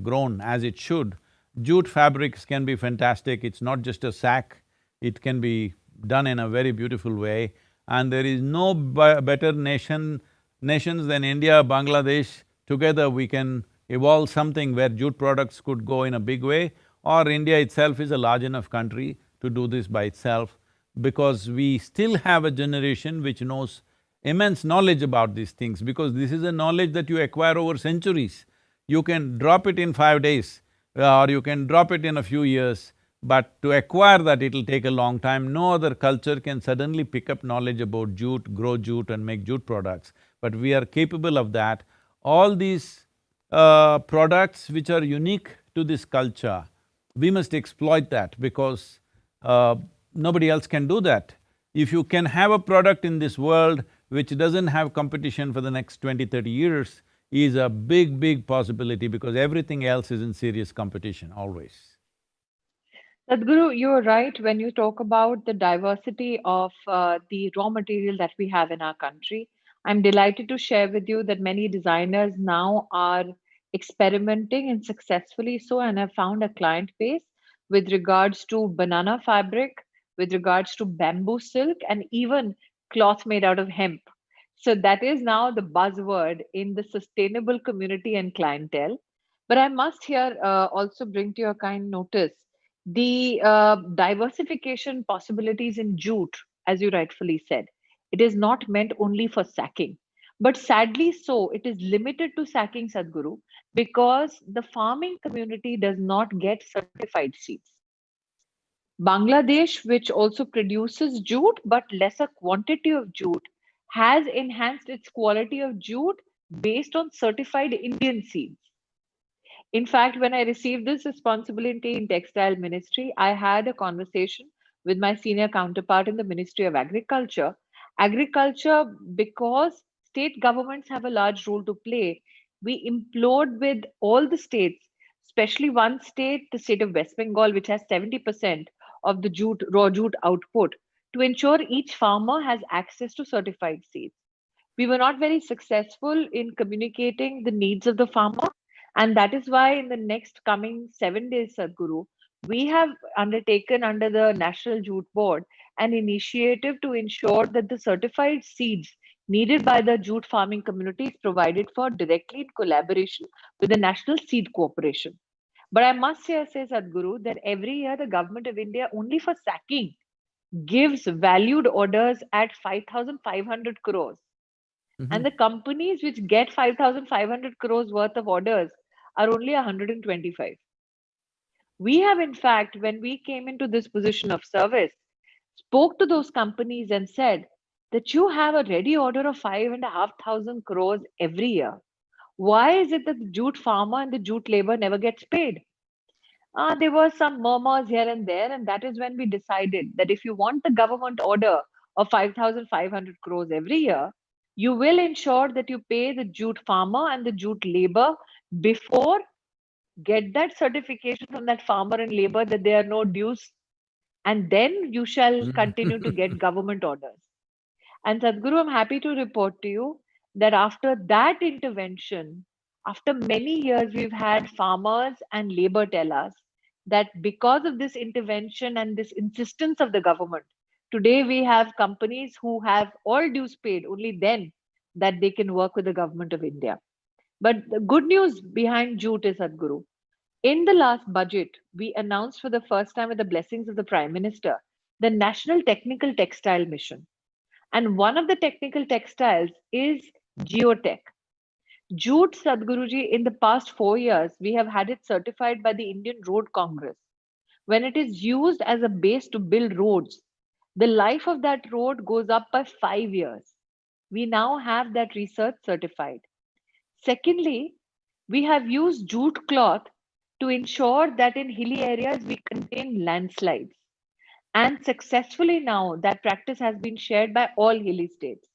grown as it should. Jute fabrics can be fantastic, it's not just a sack, it can be done in a very beautiful way, and there is no better nations than India, Bangladesh. Together we can evolve something where jute products could go in a big way, or India itself is a large enough country to do this by itself, because we still have a generation which knows immense knowledge about these things, because this is a knowledge that you acquire over centuries. You can drop it in 5 days, or you can drop it in a few years, but to acquire that, it'll take a long time. No other culture can suddenly pick up knowledge about jute, grow jute and make jute products, but we are capable of that. All these products which are unique to this culture, we must exploit that because uh, nobody else can do that. If you can have a product in this world which doesn't have competition for the next 20, 30 years, is a big possibility because everything else is in serious competition always. Sadhguru, you're right when you talk about the diversity of the raw material that we have in our country. I'm delighted to share with you that many designers now are experimenting and successfully so, and have found a client base with regards to banana fabric, with regards to bamboo silk, and even cloth made out of hemp. So that is now the buzzword in the sustainable community and clientele. But I must here also bring to your kind notice the diversification possibilities in jute, as you rightfully said. It is not meant only for sacking. But sadly, so it is limited to sacking, Sadhguru, because the farming community does not get certified seeds. Bangladesh, which also produces jute but lesser quantity of jute, has enhanced its quality of jute based on certified Indian seeds. In fact, when I received this responsibility in textile ministry, I had a conversation with my senior counterpart in the Ministry of Agriculture. Agriculture, because state governments have a large role to play, we implored with all the states, especially one state, the state of West Bengal, which has 70% of the jute, raw jute output, to ensure each farmer has access to certified seeds. We were not very successful in communicating the needs of the farmer. And that is why, in the next coming 7 days, Sadhguru, we have undertaken under the National Jute Board an initiative to ensure that the certified seeds needed by the jute farming community is provided for directly in collaboration with the National Seed Corporation. But I must say, Sadhguru, that every year the government of India, only for sacking, gives valued orders at 5,500 crores. Mm-hmm. And the companies which get 5,500 crores worth of orders are only 125. We have, in fact, when we came into this position of service, spoke to those companies and said that you have a ready order of 5,500 crores every year. Why is it that the jute farmer and the jute labor never gets paid? There were some murmurs here and there, and that is when we decided that if you want the government order of 5,500 crores every year, you will ensure that you pay the jute farmer and the jute labor before, get that certification from that farmer and labor that there are no dues, and then you shall continue to get government orders. And Sadhguru, I'm happy to report to you that after that intervention, after many years, we've had farmers and labor tell us that because of this intervention and this insistence of the government, today we have companies who have all dues paid only then that they can work with the government of India. But the good news behind jute is, Sadhguru, in the last budget, we announced for the first time with the blessings of the Prime Minister the National Technical Textile Mission. And one of the technical textiles is geotech. Jute, Sadhguruji, in the past 4 years, we have had it certified by the Indian Road Congress. When it is used as a base to build roads, the life of that road goes up by 5 years. We now have that research certified. Secondly, we have used jute cloth to ensure that in hilly areas we contain landslides. And successfully now, that practice has been shared by all hilly states.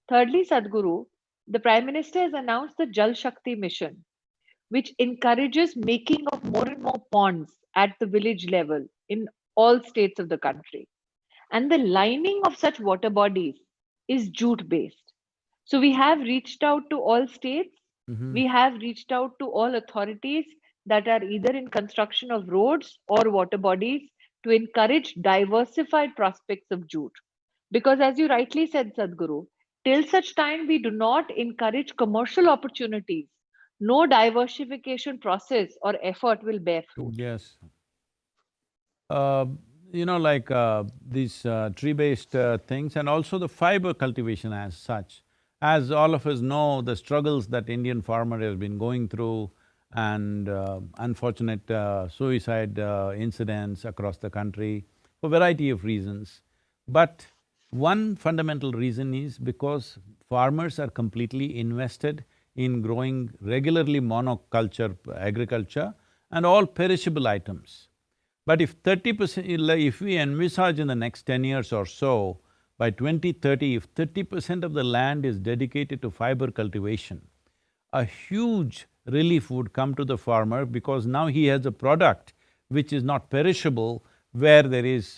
Thirdly, Sadhguru, the Prime Minister has announced the Jal Shakti mission, which encourages making of more and more ponds at the village level in all states of the country. And the lining of such water bodies is jute based. So we have reached out to all states, Mm-hmm. we have reached out to all authorities that are either in construction of roads or water bodies to encourage diversified prospects of jute. Because as you rightly said, Sadhguru, till such time we do not encourage commercial opportunities, no diversification process or effort will bear fruit. Yes. Uh, like these tree-based things and also the fiber cultivation as such. As all of us know, the struggles that Indian farmer has been going through and unfortunate suicide incidents across the country for variety of reasons. But one fundamental reason is because farmers are completely invested in growing regularly monoculture agriculture and all perishable items. But if 30%, if we envisage in the next 10 years or so, by 2030, if 30% of the land is dedicated to fiber cultivation, a huge relief would come to the farmer because now he has a product which is not perishable, where there is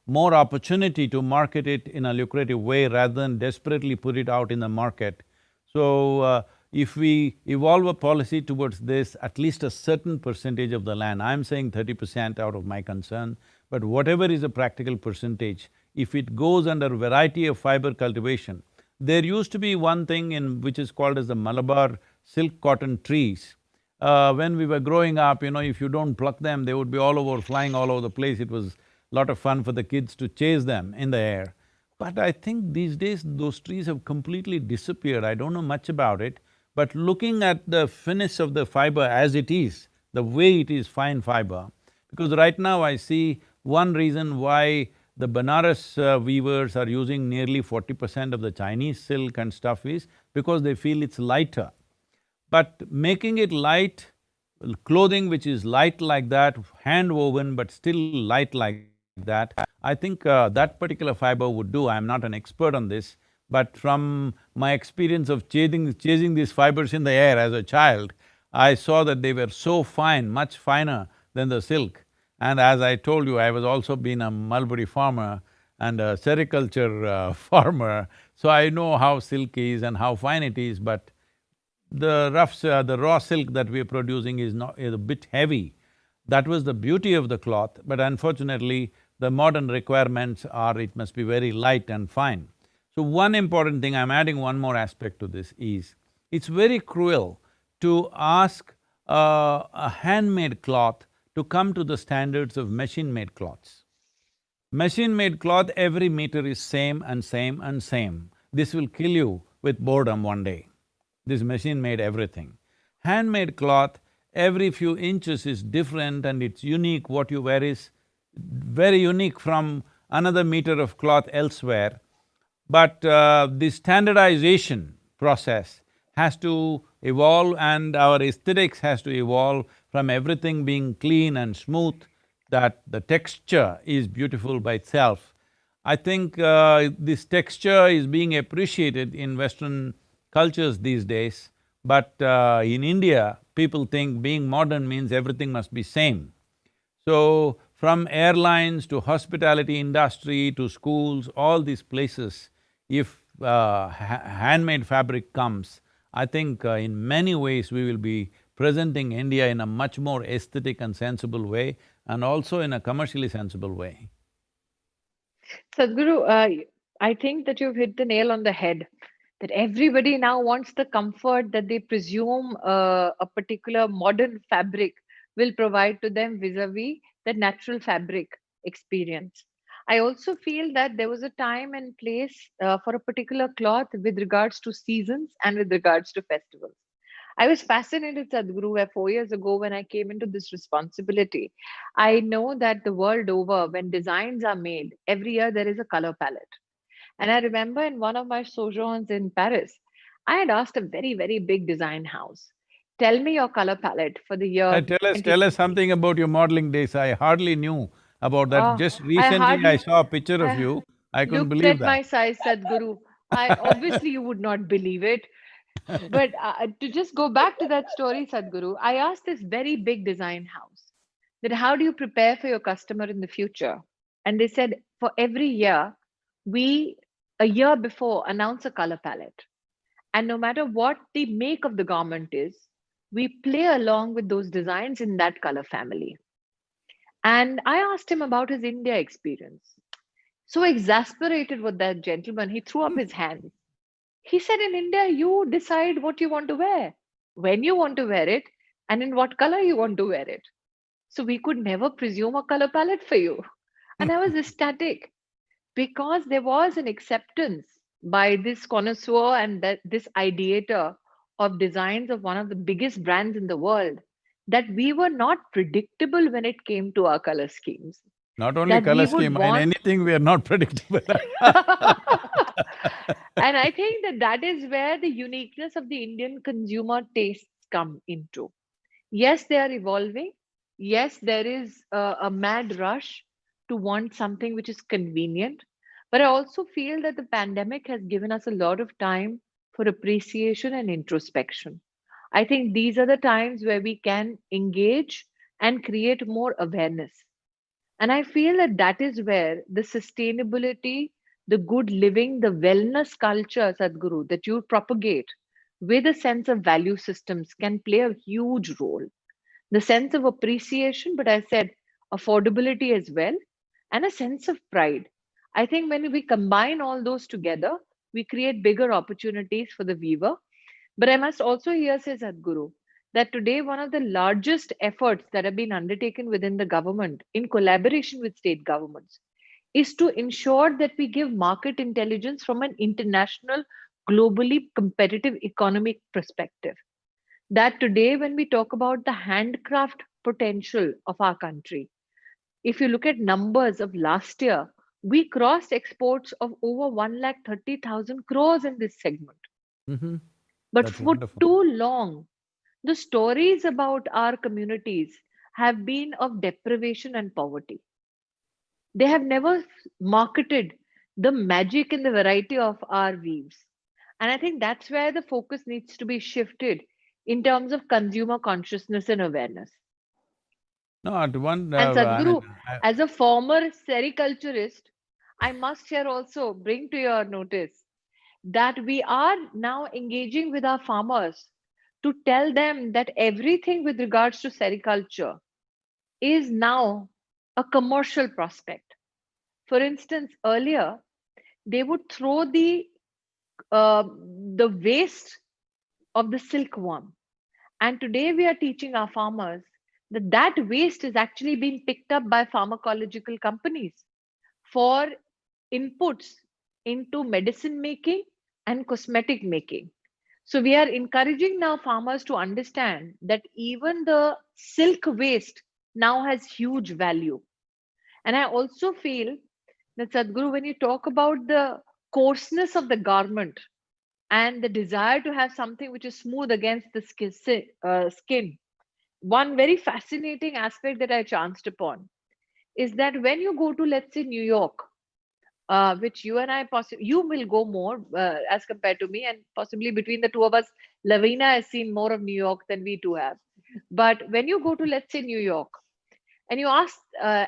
more opportunity to market it in a lucrative way rather than desperately put it out in the market. So, if we evolve a policy towards this, at least a certain percentage of the land, I'm saying 30% out of my concern, but whatever is a practical percentage, if it goes under variety of fiber cultivation, there used to be one thing in which is called as the Malabar silk cotton trees. When we were growing up, if you don't pluck them, they would be all over, flying all over the place. It was a lot of fun for the kids to chase them in the air. But I think these days those trees have completely disappeared. I don't know much about it, but looking at the finish of the fiber as it is, the way it is fine fiber, because right now I see one reason why the Banaras weavers are using nearly 40% of the Chinese silk and stuff is because they feel it's lighter. But making it light, clothing which is light like that, hand woven but still light like that, I think that particular fiber would do. I'm not an expert on this, but from my experience of chasing these fibers in the air as a child, I saw that they were so fine, much finer than the silk. And as I told you, I was also been a mulberry farmer and a sericulture farmer, so I know how silk is and how fine it is, but the raw silk that we're producing is a bit heavy. That was the beauty of the cloth, but unfortunately, the modern requirements are it must be very light and fine. So one important thing, I'm adding one more aspect to this is, it's very cruel to ask a handmade cloth to come to the standards of machine-made cloths. Machine-made cloth, every meter is same and same and same. This will kill you with boredom one day. This machine made everything. Handmade cloth, every few inches is different and it's unique. What you wear is very unique from another meter of cloth elsewhere. But the standardization process has to evolve and our aesthetics has to evolve from everything being clean and smooth, that the texture is beautiful by itself. I think this texture is being appreciated in Western cultures these days, but in India, people think being modern means everything must be same. So, from airlines to hospitality industry to schools, all these places, if handmade fabric comes, I think in many ways we will be presenting India in a much more aesthetic and sensible way and also in a commercially sensible way. Sadhguru, I think that you've hit the nail on the head. That everybody now wants the comfort that they presume a particular modern fabric will provide to them vis-a-vis the natural fabric experience. I also feel that there was a time and place for a particular cloth with regards to seasons and with regards to festivals. I was fascinated, Sadhguru, where 4 years ago, when I came into this responsibility, I know that the world over, when designs are made, every year there is a color palette. And I remember in one of my sojourns in Paris, I had asked a very, very big design house, tell me your color palette for the year Tell us 2020. something about your modeling days. I hardly knew about that. Oh, Just I recently I hardly, saw a picture of I you. I couldn't looked believe at that. my size, Sadhguru. I obviously you would not believe it. But to just go back to that story, Sadhguru, I asked this very big design house that how do you prepare for your customer in the future? And they said for every year, we a year before announce a color palette. And no matter what the make of the garment is, we play along with those designs in that color family. And I asked him about his India experience. So exasperated with that gentleman, he threw up his hands. He said, in India, you decide what you want to wear, when you want to wear it, and in what color you want to wear it. So we could never presume a color palette for you. And I was ecstatic because there was an acceptance by this connoisseur and this ideator of designs of one of the biggest brands in the world that we were not predictable when it came to our color schemes, Not only that color we would scheme, in want. anything we are not predictable. And I think that that is where the uniqueness of the Indian consumer tastes come into. Yes, they are evolving. Yes, there is a mad rush to want something which is convenient. But I also feel that the pandemic has given us a lot of time for appreciation and introspection. I think these are the times where we can engage and create more awareness. And I feel that that is where the sustainability, the good living, the wellness culture, Sadhguru, that you propagate with a sense of value systems can play a huge role. The sense of appreciation, but I said affordability as well, and a sense of pride. I think when we combine all those together, we create bigger opportunities for the weaver. But I must also here say, Sadhguru, that today one of the largest efforts that have been undertaken within the government in collaboration with state governments is to ensure that we give market intelligence from an international, globally competitive economic perspective. That today, when we talk about the handcraft potential of our country, if you look at numbers of last year, we crossed exports of over 1,30,000 crores in this segment. Hmm. But That's for wonderful. too long, the stories about our communities have been of deprivation and poverty. They have never marketed the magic and the variety of our weaves. And I think that's where the focus needs to be shifted in terms of consumer consciousness and awareness. No, at one, And I mean, Sadhguru, as a former sericulturist, I must here also bring to your notice that we are now engaging with our farmers to tell them that everything with regards to sericulture is now a commercial prospect. For instance, earlier they would throw the waste of the silkworm, and today we are teaching our farmers that that waste is actually being picked up by pharmacological companies for inputs into medicine making and cosmetic making. So we are encouraging now farmers to understand that even the silk waste now has huge value. And I also feel that Sadhguru, when you talk about the coarseness of the garment and the desire to have something which is smooth against the skin, one very fascinating aspect that I chanced upon is that when you go to, let's say, New York, which you and I possibly you will go more as compared to me, and possibly between the two of us, Lavina has seen more of New York than we two have. But when you go to, let's say, New York, and you ask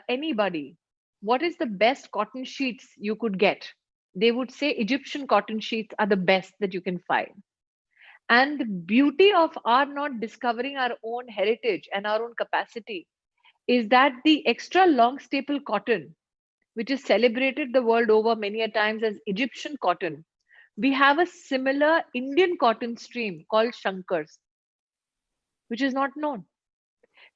anybody what is the best cotton sheets you could get, they would say Egyptian cotton sheets are the best that you can find. And the beauty of our not discovering our own heritage and our own capacity is that the extra long staple cotton, which is celebrated the world over many a times as Egyptian cotton, we have a similar Indian cotton stream called Shankars, which is not known.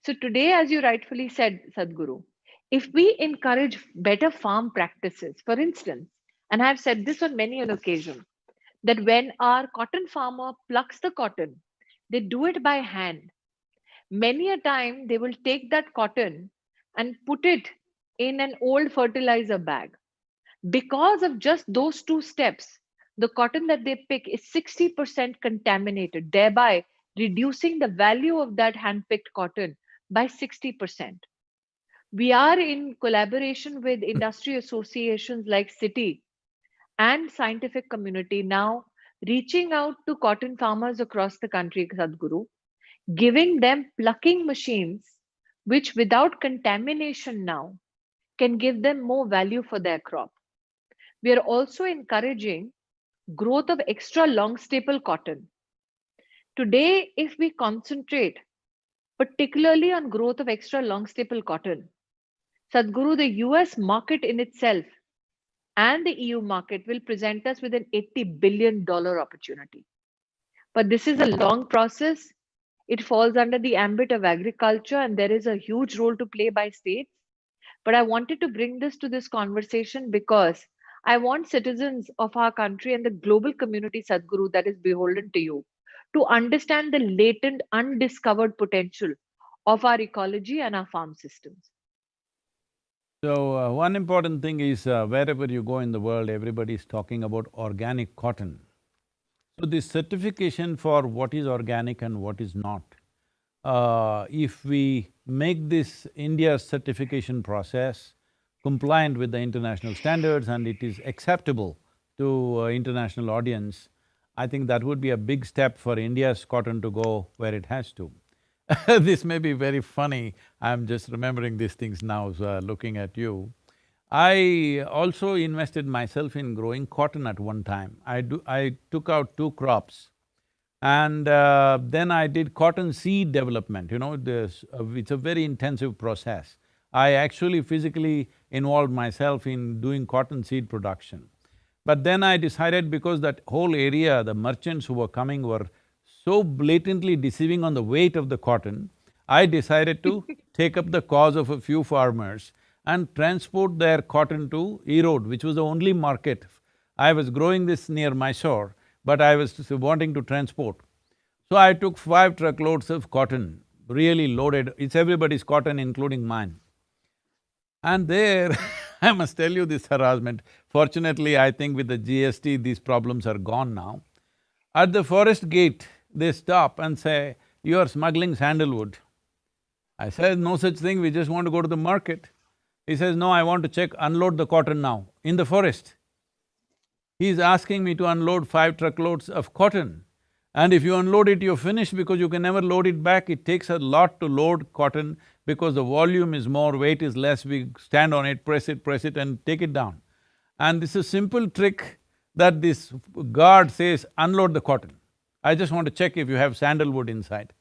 So today, as you rightfully said, Sadhguru, if we encourage better farm practices, for instance, and I've said this on many an occasion, that when our cotton farmer plucks the cotton, they do it by hand. Many a time they will take that cotton and put it in an old fertilizer bag. Because of just those two steps, the cotton that they pick is 60% contaminated, thereby reducing the value of that hand picked cotton by 60%. We are in collaboration with industry associations like City and scientific community now reaching out to cotton farmers across the country, Sadhguru, giving them plucking machines which without contamination now can give them more value for their crop. We are also encouraging growth of extra long staple cotton. Today, if we concentrate particularly on growth of extra long staple cotton, Sadhguru, the US market in itself and the EU market will present us with an $80 billion opportunity. But this is a long process. It falls under the ambit of agriculture, and there is a huge role to play by states. But I wanted to bring this to this conversation because I want citizens of our country and the global community, Sadhguru, that is beholden to you, to understand the latent, undiscovered potential of our ecology and our farm systems. So, one important thing is wherever you go in the world, everybody is talking about organic cotton. So, this certification for what is organic and what is not, if we make this India's certification process compliant with the international standards and it is acceptable to international audience, I think that would be a big step for India's cotton to go where it has to. This may be very funny, I'm just remembering these things now, looking at you. I also invested myself in growing cotton at one time. I took out 2 crops and then I did cotton seed development, it's a very intensive process. I actually physically involved myself in doing cotton seed production. But then I decided because that whole area, the merchants who were coming were so blatantly deceiving on the weight of the cotton, I decided to take up the cause of a few farmers and transport their cotton to Erode, which was the only market. I was growing this near Mysore, but I was wanting to transport. So I took 5 truckloads of cotton, really loaded, it's everybody's cotton including mine. And there, I must tell you this harassment, fortunately I think with the GST these problems are gone now. At the forest gate, they stop and say, "You are smuggling sandalwood." I said, "No such thing, we just want to go to the market." He says, "No, I want to check, unload the cotton now," in the forest. He's asking me to unload 5 truckloads of cotton. And if you unload it, you're finished because you can never load it back. It takes a lot to load cotton because the volume is more, weight is less, we stand on it, press it and take it down. And this is a simple trick that this guard says, "Unload the cotton. I just want to check if you have sandalwood inside."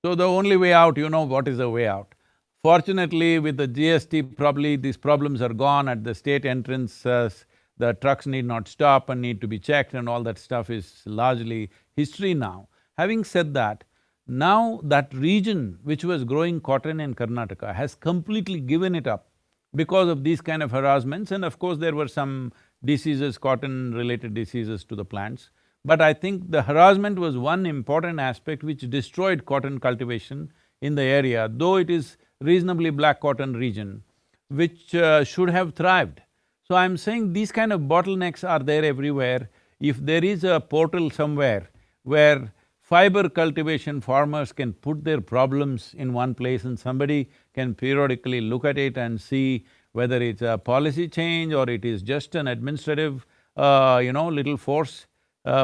So the only way out, you know what is the way out. Fortunately, with the GST, probably these problems are gone at the state entrance, the trucks need not stop and need to be checked and all that stuff is largely history now. Having said that, now that region which was growing cotton in Karnataka has completely given it up because of these kind of harassments, and of course there were some diseases, cotton-related diseases to the plants. But I think the harassment was one important aspect which destroyed cotton cultivation in the area, though it is reasonably black cotton region, which should have thrived. So I'm saying these kind of bottlenecks are there everywhere. If there is a portal somewhere where fiber cultivation farmers can put their problems in one place and somebody can periodically look at it and see whether it's a policy change or it is just an administrative, little force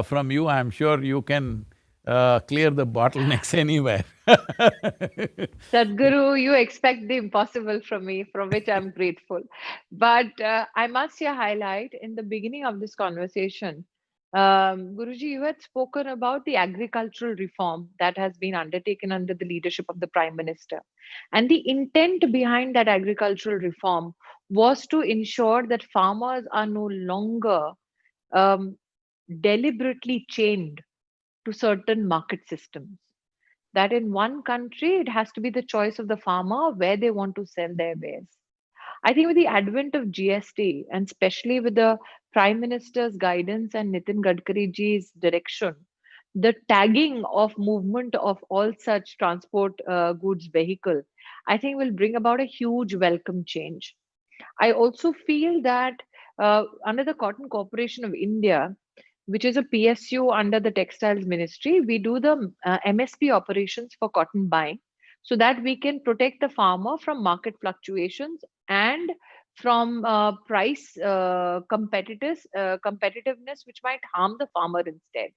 from you, I'm sure you can clear the bottlenecks anywhere. Sadhguru, you expect the impossible from me, from which I'm grateful. But I must here highlight in the beginning of this conversation, Guruji, you had spoken about the agricultural reform that has been undertaken under the leadership of the Prime Minister. And the intent behind that agricultural reform was to ensure that farmers are no longer um, deliberately chained to certain market systems. That in one country, it has to be the choice of the farmer where they want to sell their wares. I think with the advent of GST, and especially with the Prime Minister's guidance and Nitin Gadkari ji's direction, the tagging of movement of all such transport goods vehicle, I think will bring about a huge welcome change. I also feel that under the Cotton Corporation of India, which is a PSU under the Textiles Ministry, we do the MSP operations for cotton buying so that we can protect the farmer from market fluctuations and from price competitiveness, which might harm the farmer instead.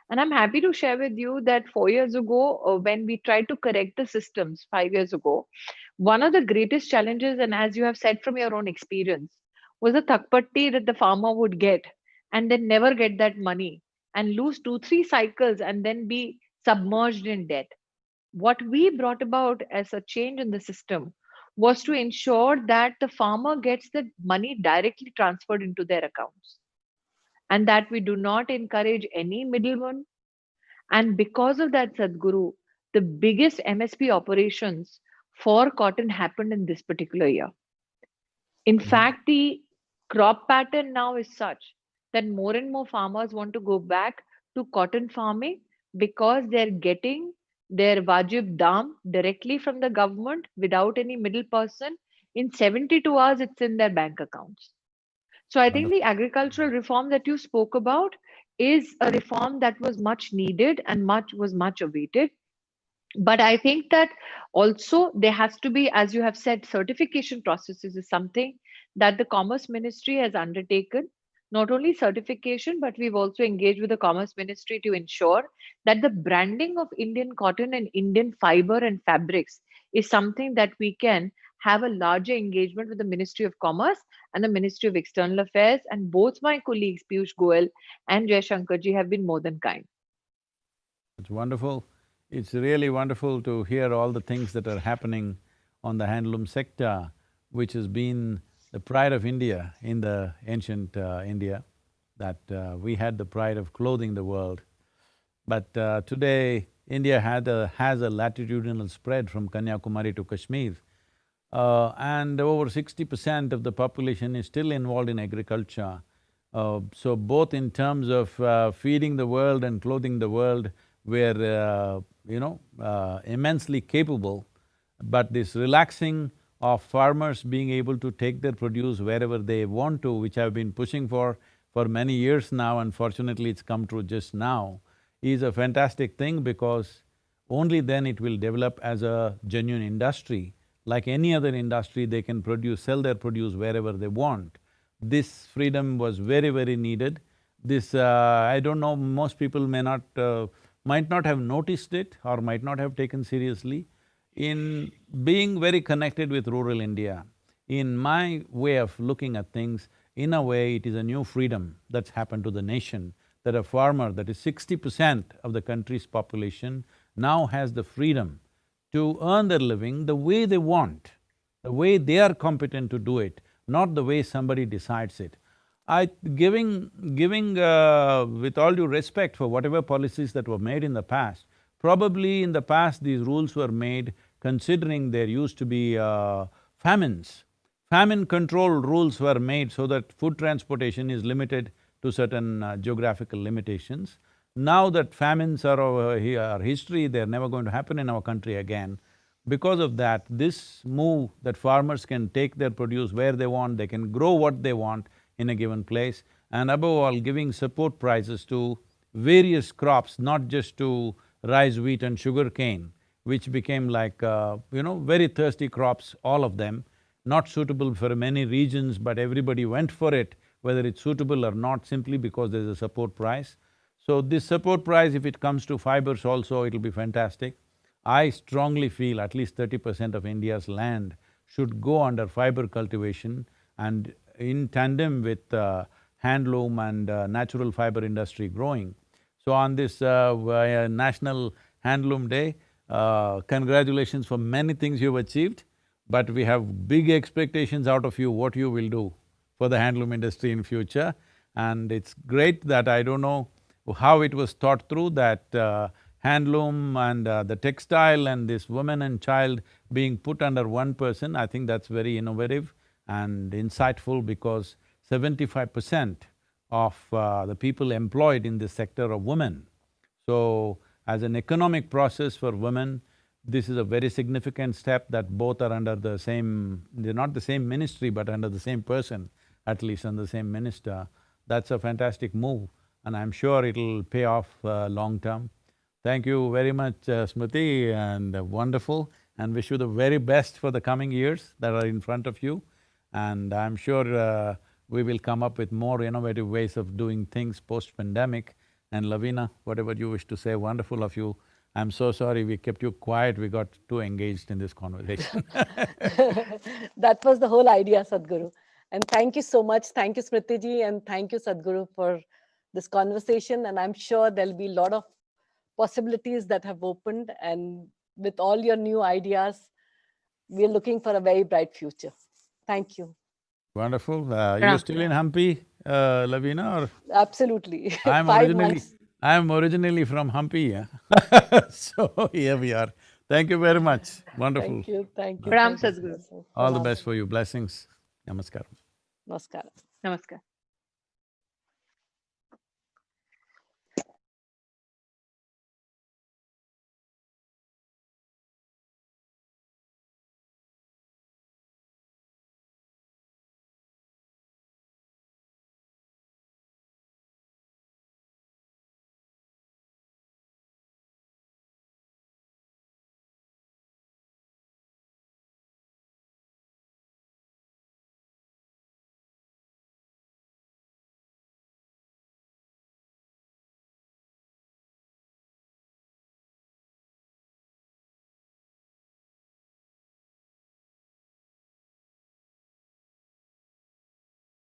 And I'm happy to share with you that 4 years ago, when we tried to correct the systems 5 years ago, one of the greatest challenges, and as you have said from your own experience, was the thakpatti that the farmer would get and then never get that money and lose two, three cycles and then be submerged in debt. What we brought about as a change in the system was to ensure that the farmer gets the money directly transferred into their accounts and that we do not encourage any middleman. And because of that, Sadhguru, the biggest MSP operations for cotton happened in this particular year. In fact, the crop pattern now is such that more and more farmers want to go back to cotton farming because they're getting their wajib dam directly from the government without any middle person. In 72 hours, it's in their bank accounts. So I think the Wonderful. agricultural reform that you spoke about is a reform that was much needed and much awaited. But I think that also there has to be, as you have said, certification processes is something that the Commerce Ministry has undertaken. Not only certification, but we've also engaged with the Commerce Ministry to ensure that the branding of Indian cotton and Indian fiber and fabrics is something that we can have a larger engagement with the Ministry of Commerce and the Ministry of External Affairs. And both my colleagues, Piyush Goyal and Jay Shankarji, have been more than kind. It's wonderful. It's really wonderful to hear all the things that are happening on the handloom sector, which has been the pride of India in the ancient India, that we had the pride of clothing the world. But today, India has a latitudinal spread from Kanyakumari to Kashmir, and over 60% of the population is still involved in agriculture. So both in terms of feeding the world and clothing the world, we're immensely capable. But this relaxing of farmers being able to take their produce wherever they want to, which I've been pushing for many years now, unfortunately it's come true just now, is a fantastic thing, because only then it will develop as a genuine industry. Like any other industry, they can sell their produce wherever they want. This freedom was very, very needed. This… I don't know, most people might not have noticed it or might not have taken seriously. In being very connected with rural India, in my way of looking at things, in a way it is a new freedom that's happened to the nation, that a farmer, that is 60% of the country's population, now has the freedom to earn their living the way they want, the way they are competent to do it, not the way somebody decides it. Giving with all due respect for whatever policies that were made in the past, probably in the past these rules were made considering there used to be famines. famine control rules were made so that food transportation is limited to certain geographical limitations. Now that famines are our history, they're never going to happen in our country again. Because of that, this move that farmers can take their produce where they want, they can grow what they want in a given place, and above all, giving support prices to various crops, not just to rice, wheat and sugar cane, which became like, very thirsty crops, all of them, not suitable for many regions, but everybody went for it, whether it's suitable or not, simply because there's a support price. So this support price, if it comes to fibers also, it'll be fantastic. I strongly feel at least 30% of India's land should go under fiber cultivation, and in tandem with handloom and natural fiber industry growing. So on this National Handloom Day, congratulations for many things you've achieved, but we have big expectations out of you, what you will do for the handloom industry in future. And it's great that I don't know how it was thought through that handloom and the textile and this woman and child being put under one person. I think that's very innovative and insightful, because 75% of the people employed in this sector are women. So, as an economic process for women, this is a very significant step that both are under the same… they're not the same ministry, but under the same person, at least under the same minister. That's a fantastic move, and I'm sure it'll pay off long term. Thank you very much, Smriti, and wonderful, and wish you the very best for the coming years that are in front of you. And I'm sure we will come up with more innovative ways of doing things post-pandemic. And Lavina, whatever you wish to say, wonderful of you. I'm so sorry we kept you quiet, we got too engaged in this conversation. That was the whole idea, Sadhguru. And thank you so much. Thank you, Smriti ji, and thank you, Sadhguru, for this conversation. And I'm sure there'll be a lot of possibilities that have opened, and with all your new ideas, we're looking for a very bright future. Thank you. Wonderful. You're still in Hampi, Lavina, or… Absolutely. I'm 5 originally… months. I'm originally from Hampi, yeah. So here we are. Thank you very much. Wonderful. Thank you. Thank you. Pranam, Thank you. Sadhguru. All the best for you. Blessings. Namaskaram. Namaskar. Namaskar.